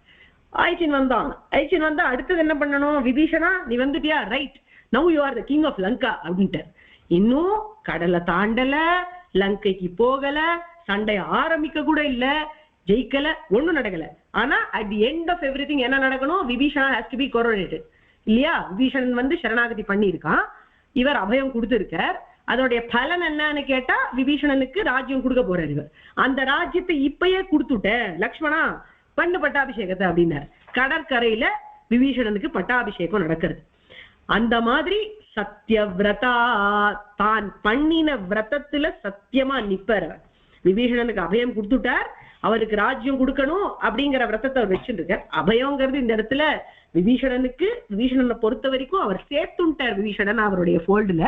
Speaker 1: ஐச்சின் வந்தான். ஐச்சின் வந்தா அடுத்தது என்ன பண்ணணும்? விபீஷணா நீ வந்துட்டியா, right, now you are the king of Lanka அப்படின்ட்டு. இன்னும் கடலை தாண்டல, லங்கைக்கு போகல, சண்டை ஆரம்பிக்க கூட இல்ல, ஜெயிக்கல, ஒண்ணும் நடக்கல. ஆனா at the end of everything என்ன நடக்கணும்? Vibhishana has to be coronated இல்லையா? விபீஷணன் சரணாகதி பண்ணியிருக்கான், இவர் அபயம் கொடுத்திருக்கார். அதோடைய பலன் என்னன்னு கேட்டா, விபீஷணனுக்கு ராஜ்யம் கொடுக்க போறாரு இவர். அந்த ராஜ்யத்தை இப்பயே கொடுத்துட்ட லக்ஷ்மணா, பண்ணு பட்டாபிஷேகத்தை அப்படின்னார். கடற்கரையில விபீஷணனுக்கு பட்டாபிஷேகம் நடக்கிறது. அந்த மாதிரி சத்யவிரதா, தான் பண்ணின விரதத்துல சத்தியமா நிப்பர். விபீஷணனுக்கு அபயம் கொடுத்துட்டார், அவருக்கு ராஜ்யம் கொடுக்கணும் அப்படிங்கிற விரதத்தை அவர் வச்சுட்டு இருக்கார். அபயங்கிறது இந்த இடத்துல விபீஷணனை பொறுத்த வரைக்கும் அவர் சேர்த்துட்டார். விபீஷணன் அவருடைய ஃபோல்டுல,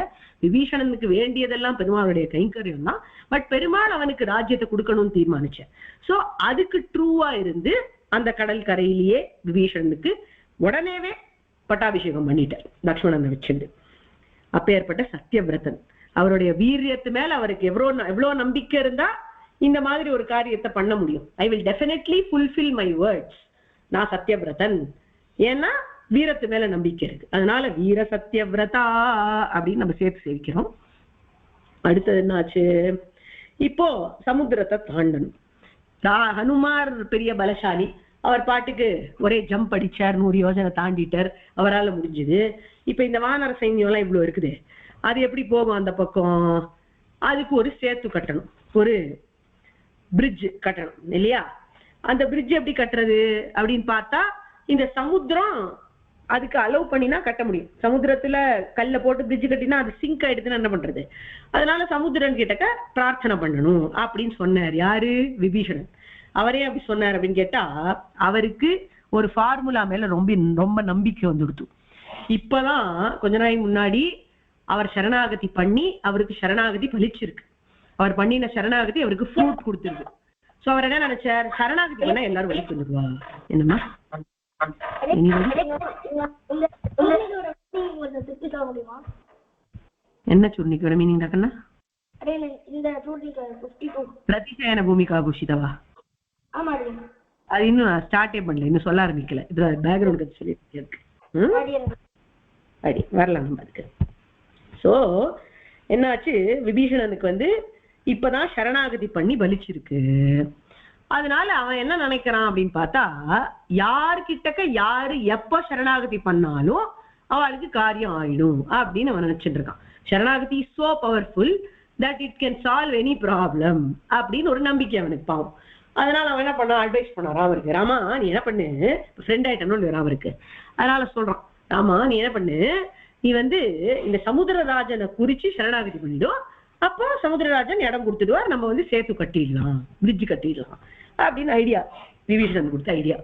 Speaker 1: விபீஷணனுக்கு வேண்டியதெல்லாம் பெருமாளுடைய கைங்கரியம் தான். பட் பெருமாள் அவனுக்கு ராஜ்யத்தை கொடுக்கணும்னு தீர்மானிச்சார். சோ அதுக்கு ட்ரூவா இருந்து அந்த கடல் கரையிலேயே விபீஷணனுக்கு உடனேவே பட்டாபிஷேகம் பண்ணிட்டார் லக்ஷ்மணனை வச்சுண்டு. அப்பேற்பட்ட சத்யவிரதன். அவருடைய வீரியத்து மேல அவருக்கு எவ்வளவு நம்பிக்கை இருந்தா இந்த மாதிரி ஒரு காரியத்தை பண்ண முடியும். I will definitely fulfil my words, நான் சத்யவிரதன். ஏன்னா வீரத்து மேல நம்பிக்கை இருக்கு. அதனால வீர சத்யவிரதா அப்படின்னு நம்ம சேர்த்து சேவிக்கிறோம். அடுத்தது என்னாச்சு? இப்போ சமுத்திரத்தை தாண்டணும். ஹனுமார் பெரிய பலசாலி, அவர் பாட்டுக்கு ஒரே ஜம்ப் அடிச்சார், 100 யோஜனை தாண்டிட்டார், அவரால் முடிஞ்சது. இப்ப இந்த வானர சைன்யம் எல்லாம் இவ்வளவு இருக்குது, அது எப்படி போகும் அந்த பக்கம்? அதுக்கு ஒரு சேத்து கட்டணும், ஒரு பிரிட்ஜ் கட்டணும் இல்லையா? அந்த பிரிட்ஜ் எப்படி கட்டுறது அப்படின்னு பார்த்தா, இந்த சமுத்திரம் அதுக்கு அலோவ் பண்ணினா கட்ட முடியும். சமுத்திரத்துல கல்ல போட்டு பிரிட்ஜ் கட்டினா அது சிங்க் ஆயிடுதுன்னு என்ன பண்றது? அதனால சமுத்திரன் கிட்டக்க பிரார்த்தனை பண்ணணும் அப்படின்னு சொன்னார். யாரு? விபீஷணன். அவரே அப்படி சொன்னார் அப்படின்னு கேட்டா அவருக்கு ஒரு ஃபார்முலா மேல ரொம்ப நம்பிக்கை வந்துடுத்து. இப்பதான் கொஞ்ச நாள் முன்னாடி அவர் சரணாகதி பண்ணி அவருக்கு சரணாகதி பலிச்சிருக்கு. அவர் பண்ணின சரணாகதி அவருக்கு ஃப்ரூட் கொடுத்துருக்கு. சோ அவர் என்ன நினைச்சார்? சரணாகதி பண்ணா எல்லாரும் வழி சொல்லுவா. என்னமா என்ன சுருணிக்கோட மீனிங் டாக்கண்ணா? பிரதிசயன பூமிகா பூஷிதவா? அது இன்னும் ஸ்டார்டே பண்ணல, இன்னும் சொல்ல ஆரம்பிக்கல. இது பேக்ரவுண்ட் சொல்லி இருக்கு. அடி வரலாம் நம்ம அதுக்கு. சோ என்னாச்சு, விபீஷணனுக்கு வந்து இப்பதான் சரணாகதி பண்ணி பலிச்சிருக்கு. அதனால அவன் என்ன நினைக்கிறான் அப்படின்னு பார்த்தா, யார்கிட்டக்க யாரு எப்ப சரணாகதி பண்ணாலும் அவளுக்கு காரியம் ஆயிடும் அப்படின்னு அவன் நினைச்சிட்டு இருக்கான். சரணாகதி is so powerful that it can solve any problem அப்படின்னு ஒரு நம்பிக்கை அவனுக்கு பாவம். அதனால அவன் என்ன பண்ணான், அட்வைஸ் பண்ணான் ராமருக்கு. ராமா நீ என்ன பண்ணு, ஃப்ரெண்ட் ஆயிட்டனும் ராமருக்கு. அதனால சொல்றான், ராமா நீ என்ன பண்ணு, நீ வந்து இந்த சமுத்திரராஜனை குறிச்சு சரணாகதி பண்ணிடும். அப்போ சமுத்திரராஜன் இடம் கொடுத்துடுவார், நம்ம வந்து சேத்து கட்டிடலாம், பிரிட்ஜ் கட்டிடலாம் அப்படின்னு ஐடியா. விபீஷணன் கொடுத்த ஐடியா.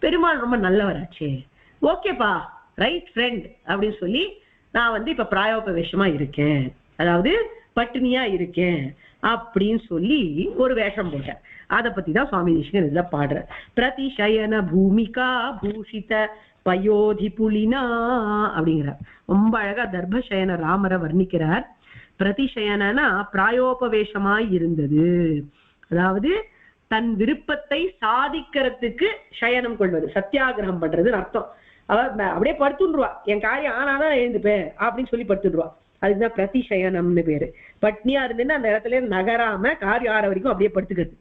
Speaker 1: பெருமாள் ரொம்ப நல்லவராச்சே, ஓகேப்பா ரைட் ஃப்ரெண்ட் அப்படின்னு சொல்லி நான் வந்து இப்ப பிராயோபவேஷமா இருக்கேன், அதாவது பட்டினியா இருக்கேன் அப்படின்னு சொல்லி ஒரு வேஷம் போட்டேன். அதை பத்தி தான் சுவாமி தேசிகன் இதுல பாடுற. பிரதிசயன பூமிகா பூஷித பயோதி புலினா அப்படிங்கிறார். ரொம்ப அழகா தர்பசயன ராமரை வர்ணிக்கிறார். பிரதிசயனா பிராயோபவேஷமாய் இருந்தது, அதாவது தன் விருப்பத்தை சாதிக்கிறதுக்கு சயனம் கொள்வது, சத்தியாகிரகம் பண்றதுன்னு அர்த்தம். அவ அப்படியே படுத்துடுவா, என் காரியம் ஆனாதான் எழுந்துப்பேன் அப்படின்னு சொல்லி படுத்துடுவா. அதுக்குதான் பிரதிசயனம்னு பேரு. பட்னியா இருந்துன்னு அந்த இடத்துல நகராம காரியம் ஆற வரைக்கும் அப்படியே படுத்துக்கிறது.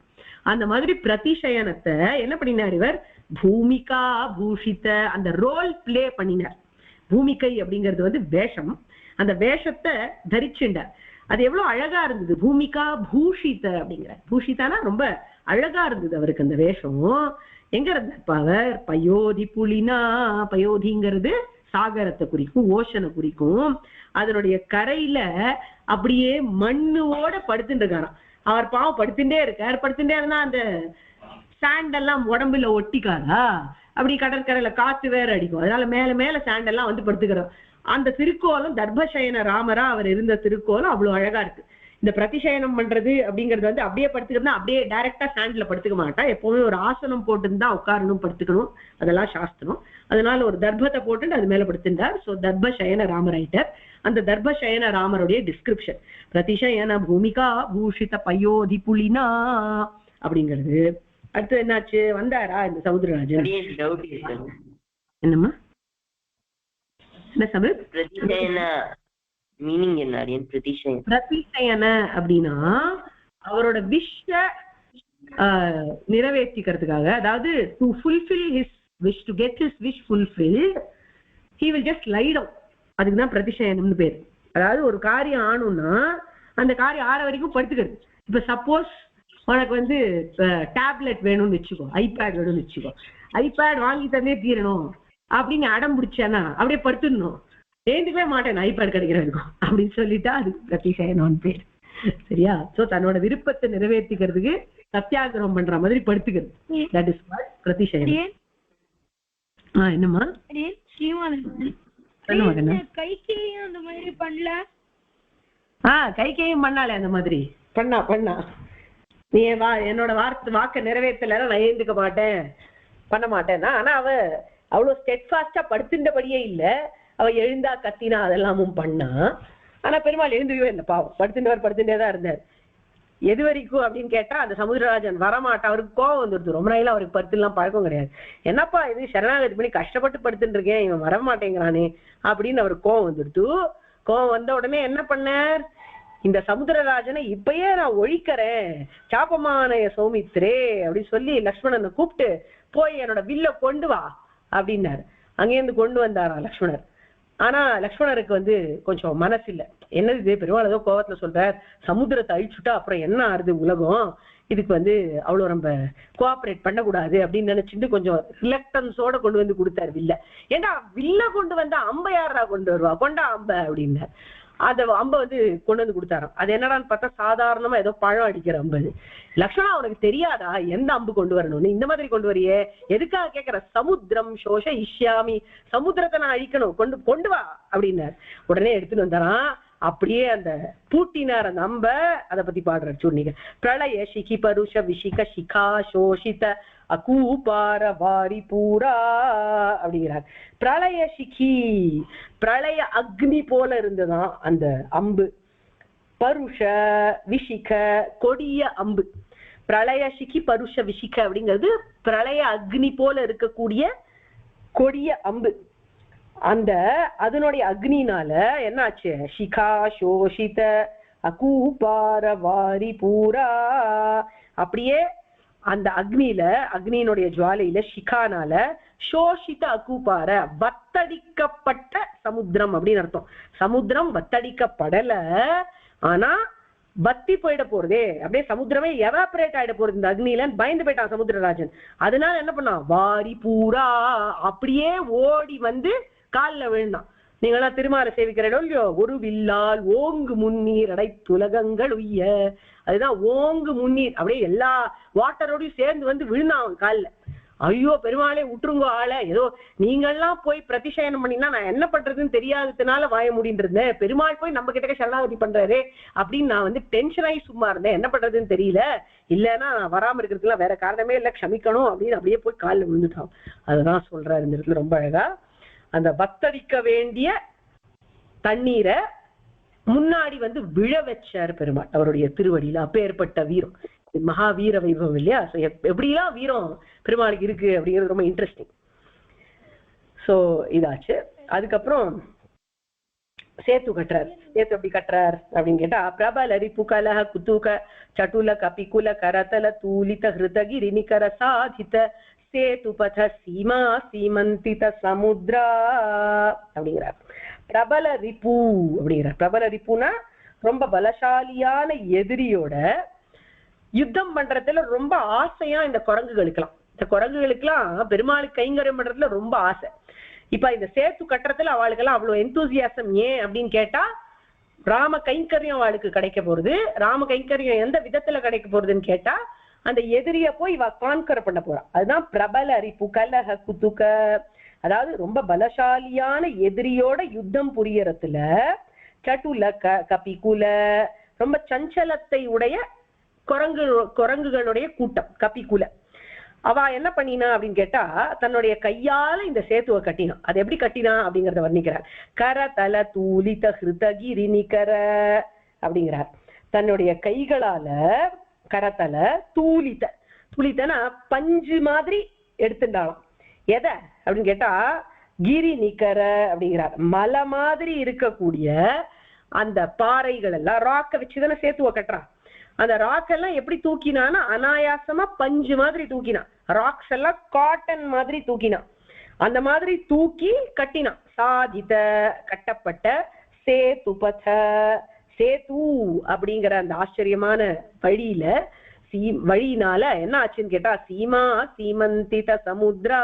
Speaker 1: அந்த மாதிரி பிரதிசயனத்தை என்ன பண்ணினார் இவர்? பூமிகா பூஷித்த அந்த ரோல் பிளே பண்ணினார். பூமிகை அப்படிங்கிறது வந்து வேஷம், அந்த வேஷத்தை தரிச்சுண்டார். அது எவ்வளவு அழகா இருந்தது. பூமிகா பூஷித அப்படிங்கிற, பூஷிதானா ரொம்ப அழகா இருந்தது அவருக்கு அந்த வேஷம். எங்க இருந்தார் அவர்? பயோதி புலினா, பயோதிங்கிறது சாகரத்தை குறிக்கும், ஓஷனை குறிக்கும். அதனுடைய கரையில அப்படியே மண்ணுவோட படுத்துட்டு இருக்காராம். அவர் பாவம் படுத்துட்டே இருக்கார். படுத்துட்டே இருந்தா அந்த சாண்டெல்லாம் உடம்புல ஒட்டிக்காதா, அப்படி கடற்கரையில காத்து வேற அடிக்கும், அதனால மேல மேல சாண்டெல்லாம் வந்து படுத்துக்கிறோம். அந்த திருக்கோலம் தர்பசயன ராமரா அவர் இருந்த திருக்கோலம் அவ்வளவு அழகா இருக்கு. இந்த பிரதிசயனம் பண்றது அப்படிங்கிறது வந்து அப்படியே படுத்துக்கிறதுனா அப்படியே டைரக்டா ஸ்டாண்ட்ல படுத்துக்க மாட்டா, எப்பவுமே ஒரு ஆசனம் போட்டுன்னு தான் உட்காரணும், படுத்துக்கணும், அதெல்லாம் சாஸ்திரம். அதனால ஒரு தர்பத்தை போட்டு அது மேல படுத்துட்டார். சோ தர்பசயன ராமர் ஆயிட்டார். அந்த தர்பசயன ராமருடைய டிஸ்கிரிப்ஷன் பிரதிசயன பூமிகா பூஷித பயோதி புலினா அப்படிங்கிறது. அடுத்து என்னாச்சு, வந்தாரா இந்த சமுத்திரராஜன்? என்னம்மா என்ன சமயம்? பிரதிசயன அப்படின்னா அவரோட விஷ நிறைவேற்றிக்கிறதுக்காக, அதாவது to fulfil his wish, to get his wish fulfilled, he will just lie down. அதுக்குதான் பிரதிசயனம்னு பேர். அதாவது ஒரு காரியம் ஆணும்னா அந்த காரியம் ஆற வரைக்கும் படுத்துக்கிறது. இப்ப சப்போஸ் உனக்கு வந்து டேப்லெட் வேணும்னு வச்சுக்கோ, ஐபேட் வேணும்னு வச்சுக்கோ, ஐபேட் வாங்கி தந்தே தீரணும் அப்படின்னு அடம் பிடிச்சேன்னா அப்படியே படுத்துடணும், எழுந்துக்கவே மாட்டேன் ஐபேட் கிடைக்கிற இருக்கும் அப்படின்னு சொல்லிட்டா அதுக்கு பிரதிசயனம்னு பேர். சரியா? சோ தன்னோட விருப்பத்தை நிறைவேற்றிக்கிறதுக்கு சத்தியாகிரகம் பண்ற மாதிரி படுத்துக்கிறது. தட் இஸ் வாட் பிரதிசயனம். என்னம்மா
Speaker 2: கைகேயும் அந்த மாதிரி பண்ணல?
Speaker 1: கைகேயும் பண்ணாலே அந்த மாதிரி பண்ணா நீ என்னோட வாக்க நிறைவேற்றல நான் எழுந்துக்க மாட்டேன் பண்ண மாட்டேன்னா. ஆனா அவ அவ்வளவு ஸ்டெட்ஃபாஸ்டா படுத்துட்டபடியே இல்ல, அவ எழுந்தா கத்தினா அதெல்லாமும் பண்ணா. ஆனா பெருமாள் எழுந்துக்கவே இல்லை, பாவம் படுத்துட்டே தான் இருந்தார். எது வரைக்கும் அப்படின்னு கேட்டா அந்த சமுத்திரராஜன் வரமாட்டா, அவருக்கு கோவம் வந்துடுது. ரொம்ப நாளையில அவருக்கு படுத்துலாம் பழக்கம் கிடையாது. என்னப்பா இது சரணாகதி பண்ணி கஷ்டப்பட்டு படுத்துட்டு இருக்கேன், இவன் வரமாட்டேங்கிறானே அப்படின்னு அவருக்கு கோவம் வந்துடுது. கோவம் வந்த உடனே என்ன பண்ணார், இந்த சமுத்திரராஜனை இப்பயே நான் ஒழிக்கிறேன், சாப்பமானய சௌமித்ரே அப்படின்னு சொல்லி லக்ஷ்மணனை கூப்பிட்டு போய் என்னோட வில்ல கொண்டு வா அப்படின்னாரு. அங்கேருந்து கொண்டு வந்தாரா லக்ஷ்மணர். ஆனா லக்ஷ்மணருக்கு வந்து கொஞ்சம் மனசு இல்லை. என்னது இது, பெருமாள் ஏதோ கோவத்துல சொல்றார், சமுத்திரத்தை அழிச்சுட்டா அப்புறம் என்ன ஆறுது உலகம், இதுக்கு வந்து அவ்வளோ நம்ம கோஆப்ரேட் பண்ணக்கூடாது அப்படின்னு நினைச்சிட்டு கொஞ்சம் ரிலக்டன்ஸோட கொண்டு வந்து கொடுத்தாரு வில்ல. ஏன்னா வில்ல கொண்டு வந்தா அம்ப யாரா கொண்டு வருவா, கொண்டா அம்ப அப்படின்னாரு. அதை அம்ப வந்து கொண்டு வந்து கொடுத்தாராம். அது என்னடான்னு பார்த்தா சாதாரணமா ஏதோ பழம் அடிக்கிற அம்பு. லக்ஷ்மணா உனக்கு தெரியாதா எந்த அம்பு கொண்டு வரணும்னு? இந்த மாதிரி கொண்டு வரையே, எதுக்காக கேட்கிற? சமுத்திரம் சோஷ இஷ்யாமி, சமுத்திரத்தை நான் அழிக்கணும், கொண்டு வா அப்படின்னாரு. உடனே எடுத்துட்டு வந்தாராம். அப்படியே அந்த பூட்டினார் அந்த அம்ப. அதை பத்தி பாடுற சூர்ணிக. பிரளய சிகி பருஷ விஷிக சிகா சோஷித அகூபார வாரி பூரா அப்படிங்கிறார். பிரளய சிகி, பிரளய அக்னி போல இருந்ததான் அந்த அம்பு. பருஷ விஷிக, கொடிய அம்பு. பிரளய சிகி பருஷ விஷிக அப்படிங்கிறது பிரளய அக்னி போல இருக்கக்கூடிய கொடிய அம்பு. அந்த அதனுடைய அக்னினால என்ன ஆச்சு? சிகா சோஷித அகூபார வாரி பூரா, அப்படியே அந்த அக்னியில, அக்னியினுடைய ஜுவாலையில, சிகானால சோஷித அகூபார, வத்தடிக்கப்பட்ட சமுத்திரம் அப்படின்னு அர்த்தம். சமுத்திரம் வத்தடிக்கப்படல, ஆனா பத்தி போயிட போறதே, அப்படியே சமுத்திரமே எவாபரேட் ஆயிட போறது இந்த அக்னியில பயந்து போயிட்டான் சமுத்திரராஜன். அதனால என்ன பண்ணான்? வாரி பூரா, அப்படியே ஓடி வந்து காலில் விழுந்தான். நீங்களாம் திருமாலை சேவிக்கிறோம் இல்லையோ, ஒரு வில்லால் ஓங்கு முன்னீர் அடைத்துலகங்கள் உய்ய, அதுதான் ஓங்கு முன்னீர். அப்படியே எல்லா வாட்டரோடையும் சேர்ந்து வந்து விழுந்தான் அவன் காலில். ஐயோ பெருமாளே விட்டுருங்கோ ஆளை, ஏதோ நீங்கள்லாம் போய் பிரதிஷயனம் பண்ணினா நான் என்ன பண்றதுன்னு தெரியாததுனால வாய முடின்னு இருந்தேன், பெருமாள் போய் நம்ம கிட்ட சரணாகதி பண்றாரு அப்படின்னு நான் வந்து டென்ஷன் ஆகி சும்மா இருந்தேன், என்ன பண்றதுன்னு தெரியல, இல்லைன்னா நான் வராம இருக்கிறதுக்குலாம் வேற காரணமே இல்லை, க்ஷமிக்கணும் அப்படின்னு அப்படியே போய் காலில் விழுந்துட்டான். அதுதான் சொல்றாரு இந்த இடத்துல ரொம்ப அழகா. அந்த வத்தடிக்க வேண்டிய தண்ணீரை முன்னாடி வந்து விழ வச்சார் பெருமாள் அவருடைய திருவடியில. அப்பேற்பட்ட வீரம், மகாவீர வைபவம் இல்லையா? எப்படிலாம் வீரம் பெருமாளுக்கு இருக்கு அப்படிங்கிறது ரொம்ப இன்ட்ரெஸ்டிங். சோ இதாச்சு. அதுக்கப்புறம் சேத்து கட்டுறார். சேத்து எப்படி கட்டுறார் அப்படின்னு கேட்டா, பிரபல ரிபுகல குத்துக சட்டுல கபிகுல கரதல தூலித ஹிருதகிரி நிகர சாதித சேதுபத சீமா சீமந்தித சமுத்ரா அப்படிங்கிறார். பிரபல ரிபு அப்படிங்கிறார். பிரபல ரிப்புனா ரொம்ப பலசாலியான எதிரியோட யுத்தம் பண்றதுல ரொம்ப ஆசையா இந்த குரங்குகளுக்கெல்லாம் பெருமாளுக்கு கைங்கரியம் பண்றதுல ரொம்ப ஆசை. இப்ப இந்த சேத்து கட்டுறதுல அவளுக்கெல்லாம் அவ்வளவு எந்தூசியாசம். ஏன் அப்படின்னு கேட்டா, ராம கைங்கரியம் அவளுக்கு கிடைக்க போறது. ராம கைங்கரியம் எந்த விதத்துல கிடைக்க போறதுன்னு கேட்டா, அந்த எதிரிய போய் இவ கான்கர் பண்ண போறா. அதுதான் பிரபல அரிப்பு கலக குத்துக்க. அதாவது ரொம்ப பலசாலியான எதிரியோட யுத்தம் புரியறதுல சட்டுல கபிகுல, ரொம்ப சஞ்சலத்தை உடைய குரங்குகளுடைய கூட்டம் கபிகுல. அவ என்ன பண்ணினா அப்படின்னு கேட்டா, தன்னுடைய கையால இந்த சேத்துவை கட்டினான். அது எப்படி கட்டினா அப்படிங்கறத வர்ணிக்கிறார். கரதல தூலித ஹிருதகிரி நிகர அப்படிங்கிறார். தன்னுடைய கைகளால கரத்தல தூலித்த, தூலித்தனா பஞ்சு மாதிரி எடுத்துட்டாலும். எதை அப்படின்னு கேட்டா, கிரி நிகர அப்படிங்கிறார். மலை மாதிரி இருக்கக்கூடிய அந்த பாறைகள் எல்லாம், ராக்க வச்சுதானே சேத்துவ கட்டுறான். அந்த ராக் எல்லாம் எப்படி தூக்கினான்னா, அனாயாசமா பஞ்சு மாதிரி தூக்கினான். ராக்ஸ் எல்லாம் காட்டன் மாதிரி தூக்கினான். அந்த மாதிரி தூக்கி கட்டினான். சாதித கட்டப்பட்ட சேதுபத, சேது அப்படிங்கிற அந்த ஆச்சரியமான வழியினால என்ன ஆச்சுன்னு கேட்டா, சீமா சீமந்தித சமுத்ரா,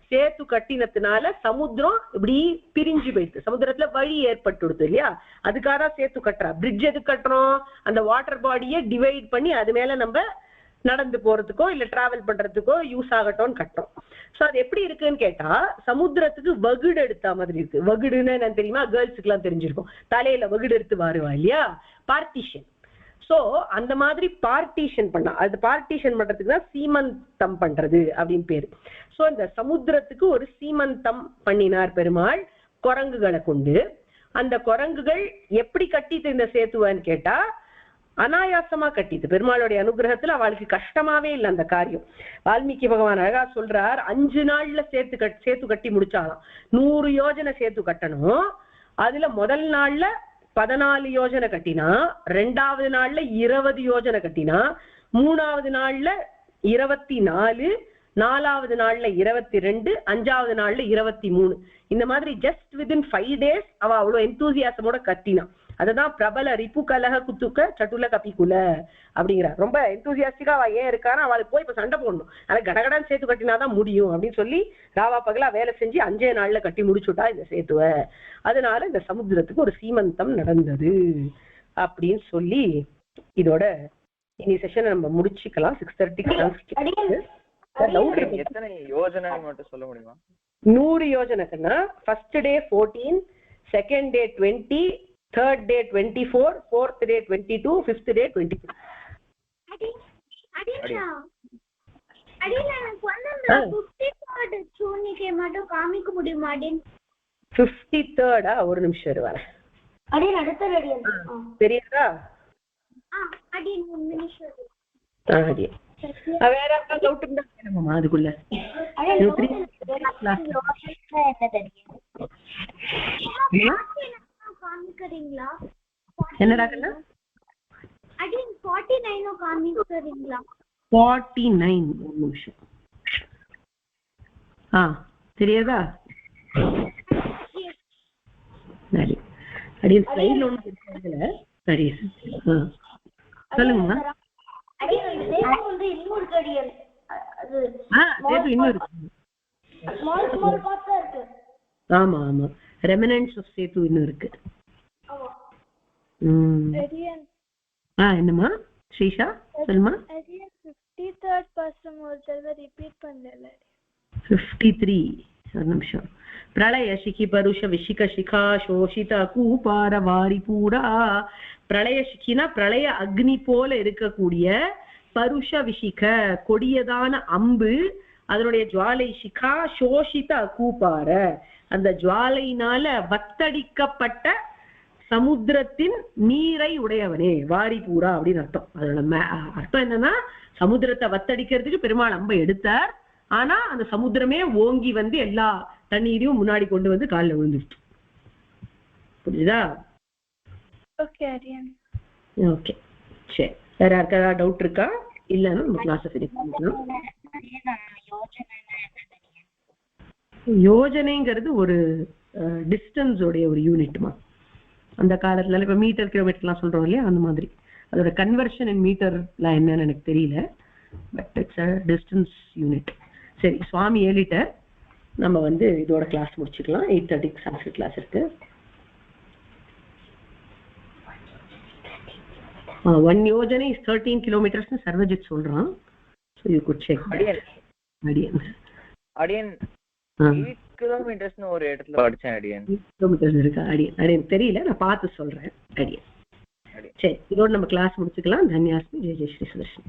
Speaker 1: சேத்து கட்டினத்தினால சமுத்திரம் இப்படி பிரிஞ்சு போயிடுது. சமுத்திரத்துல வழி ஏற்பட்டுடுது இல்லையா? அதுக்காக சேத்து கட்டுறா. பிரிட்ஜ் எது கட்டுறோம்? அந்த வாட்டர் பாடியை டிவைட் பண்ணி அது மேல நம்ம நடந்து போறதுக்கோ இல்ல டிராவல் பண்றதுக்கோ யூஸ் ஆகட்டும்னு கட்டுறோம். சோ அது எப்படி இருக்குன்னு கேட்டா, சமுத்திரத்துக்கு வகுடு எடுத்த மாதிரி இருக்கு. வகுடுன்னு என்ன தெரியுமா? கேர்ள்ஸுக்கு எல்லாம் தெரிஞ்சிருக்கும். தலையில வகுடு எடுத்து வாருவா இல்லையா? பார்ட்டிஷன். சோ அந்த மாதிரி பார்ட்டிஷன் பண்ணா, அது பார்ட்டிஷன் பண்றதுக்கு தான் சீமந்தம் பண்றது அப்படின்னு பேரு. சோ இந்த சமுத்திரத்துக்கு ஒரு சீமந்தம் பண்ணினார் பெருமாள் குரங்குகளை கொண்டு. அந்த குரங்குகள் எப்படி கட்டிட்டு இந்த சேத்துவன்னு கேட்டா, அனாயாசமா கட்டிது. பெருமாளுடைய அனுகிரகத்துல அவளுக்கு கஷ்டமாவே இல்லை அந்த காரியம். வால்மீகி பகவான் அழகா சொல்றார், 5 நாள்ல சேத்து கட்டி முடிச்சாலாம். 100 யோஜனை சேத்து கட்டணும். அதுல முதல் நாள்ல 14 யோஜனை கட்டினா, 2வது நாள்ல 20 யோஜனை கட்டினா, 3வது நாள்ல 24, 4வது நாள்ல 22, 5வது நாள்ல 23. இந்த மாதிரி ஜஸ்ட் வித்தின் 5 days அவ அவ்வளவு எந்தூசியாசமோட கட்டினா. அதுதான் பிரபல ரிப்பு கலக குத்துக்க சட்டுல கபிக்குல அப்படிங்கிறார். ரொம்ப எந்தூசியாஸ்டிக்கா அவ ஏன் இருக்கானா, அவளுக்கு போய் இப்ப சண்டை போடணும், அதை கடகடான்னு சேத்து கட்டினாதான் முடியும் அப்படின்னு சொல்லி ராவா பகலா வேலை செஞ்சு 5 நாள்ல கட்டி முடிச்சுட்டா இந்த சேத்துவ. அதனால இந்த சமுத்திரத்துக்கு ஒரு சீமந்தம் நடந்தது அப்படின்னு சொல்லி இதோட இனி செஷனை நம்ம முடிச்சுக்கலாம். 6:30
Speaker 3: எத்தனை யோஜனை மட்டும் சொல்ல முடியுமா?
Speaker 1: 100 யோஜனைக்குன்னா first day 14, second day 20, third day 24, fourth day 22, fifth day 22.
Speaker 2: காமிக்க முடியுமா?
Speaker 1: 53rd ஒரு நிமிஷம் வரேன். தெரியுதா? வேற டவுட் இருந்தா கேளுங்கம்மா. அதுக்குள்ள என்னடா 49 ஒரு நிமிஷம். தெரியாதா? சரி, அடியன் ஸ்லைட்ல ஒண்ணு இருக்குதுல. சரி சொல்லுங்கம்மா. ஆமா ஆமா, ரெமினன்ஸ் ஆஃப் சேது இன்னும் இருக்கு. என்னம்மா ஸ்ரீஷா சொல்லுமா?
Speaker 2: 53rd person ஒரு தடவை ரிப்பீட் பண்ணல.
Speaker 1: 53 ஒரு நிமிஷம். பிரளய சிகி பருஷ விஷிக சிகா சோஷித கூபார வாரி பூரா. பிரளய சிக்கினா பிரளய அக்னி போல இருக்கக்கூடிய, பருஷ விஷிக கொடியதான அம்பு, அதனுடைய ஜுவாலை சிகா சோஷித கூபார அந்த ஜுவாலையினால வத்தடிக்கப்பட்ட சமுத்திரத்தின் நீரை உடையவனே வாரி பூரா அப்படின்னு அர்த்தம். அதோட அர்த்தம் என்னன்னா, சமுத்திரத்தை வத்தடிக்கிறதுக்கு பெருமாள் அம்பை எடுத்தார், ஆனா அந்த சமுத்திரமே ஓங்கி வந்து எல்லா தண்ணீரையும் முன்னாடி கொண்டு வந்து காலில் விழுந்துருச்சு. புரியுதா? ஓகே சரி. வேற யாருக்கா டவுட் இருக்கா? இல்லைன்னா நம்ம கிளாஸ் ஃபினிஷ் பண்ணிக்கலாம். யோஜனைங்கிறது ஒரு டிஸ்டன்ஸ் உடைய ஒரு யூனிட்மா. அந்த காலத்துல இப்ப மீட்டர் கிலோமீட்டர்லாம் சொல்றோம் இல்லையா, அந்த மாதிரி. அதோட கன்வர்ஷன் இன் மீட்டர்ல என்னன்னு எனக்கு தெரியல, but it's a distance unit. சரி, சுவாமி ஏலிட்டர். நம்ம வந்து இதோட கிளாஸ் முடிச்சுக்கலாம். 8:30 சான்ஸ்கிரிட் கிளாஸ் இருக்கு. 1 யோஜனை is 13 kilometers னு சர்வஜித் சொல்றான். So you could check.
Speaker 3: அடியன் 8 kilometers னு ஒரு இடத்துல படிச்சேன். அடியன்
Speaker 1: கிலோமீட்டர்ஸ் இருக்கா? அடியன் தெரியல, நான் பார்த்து சொல்றேன். சரி, இதோட நம்ம கிளாஸ் முடிச்சுக்கலாம். தன்யாஸ்மி. ஜெய் ஜெய் ஸ்ரீ சுதர்ஷன்.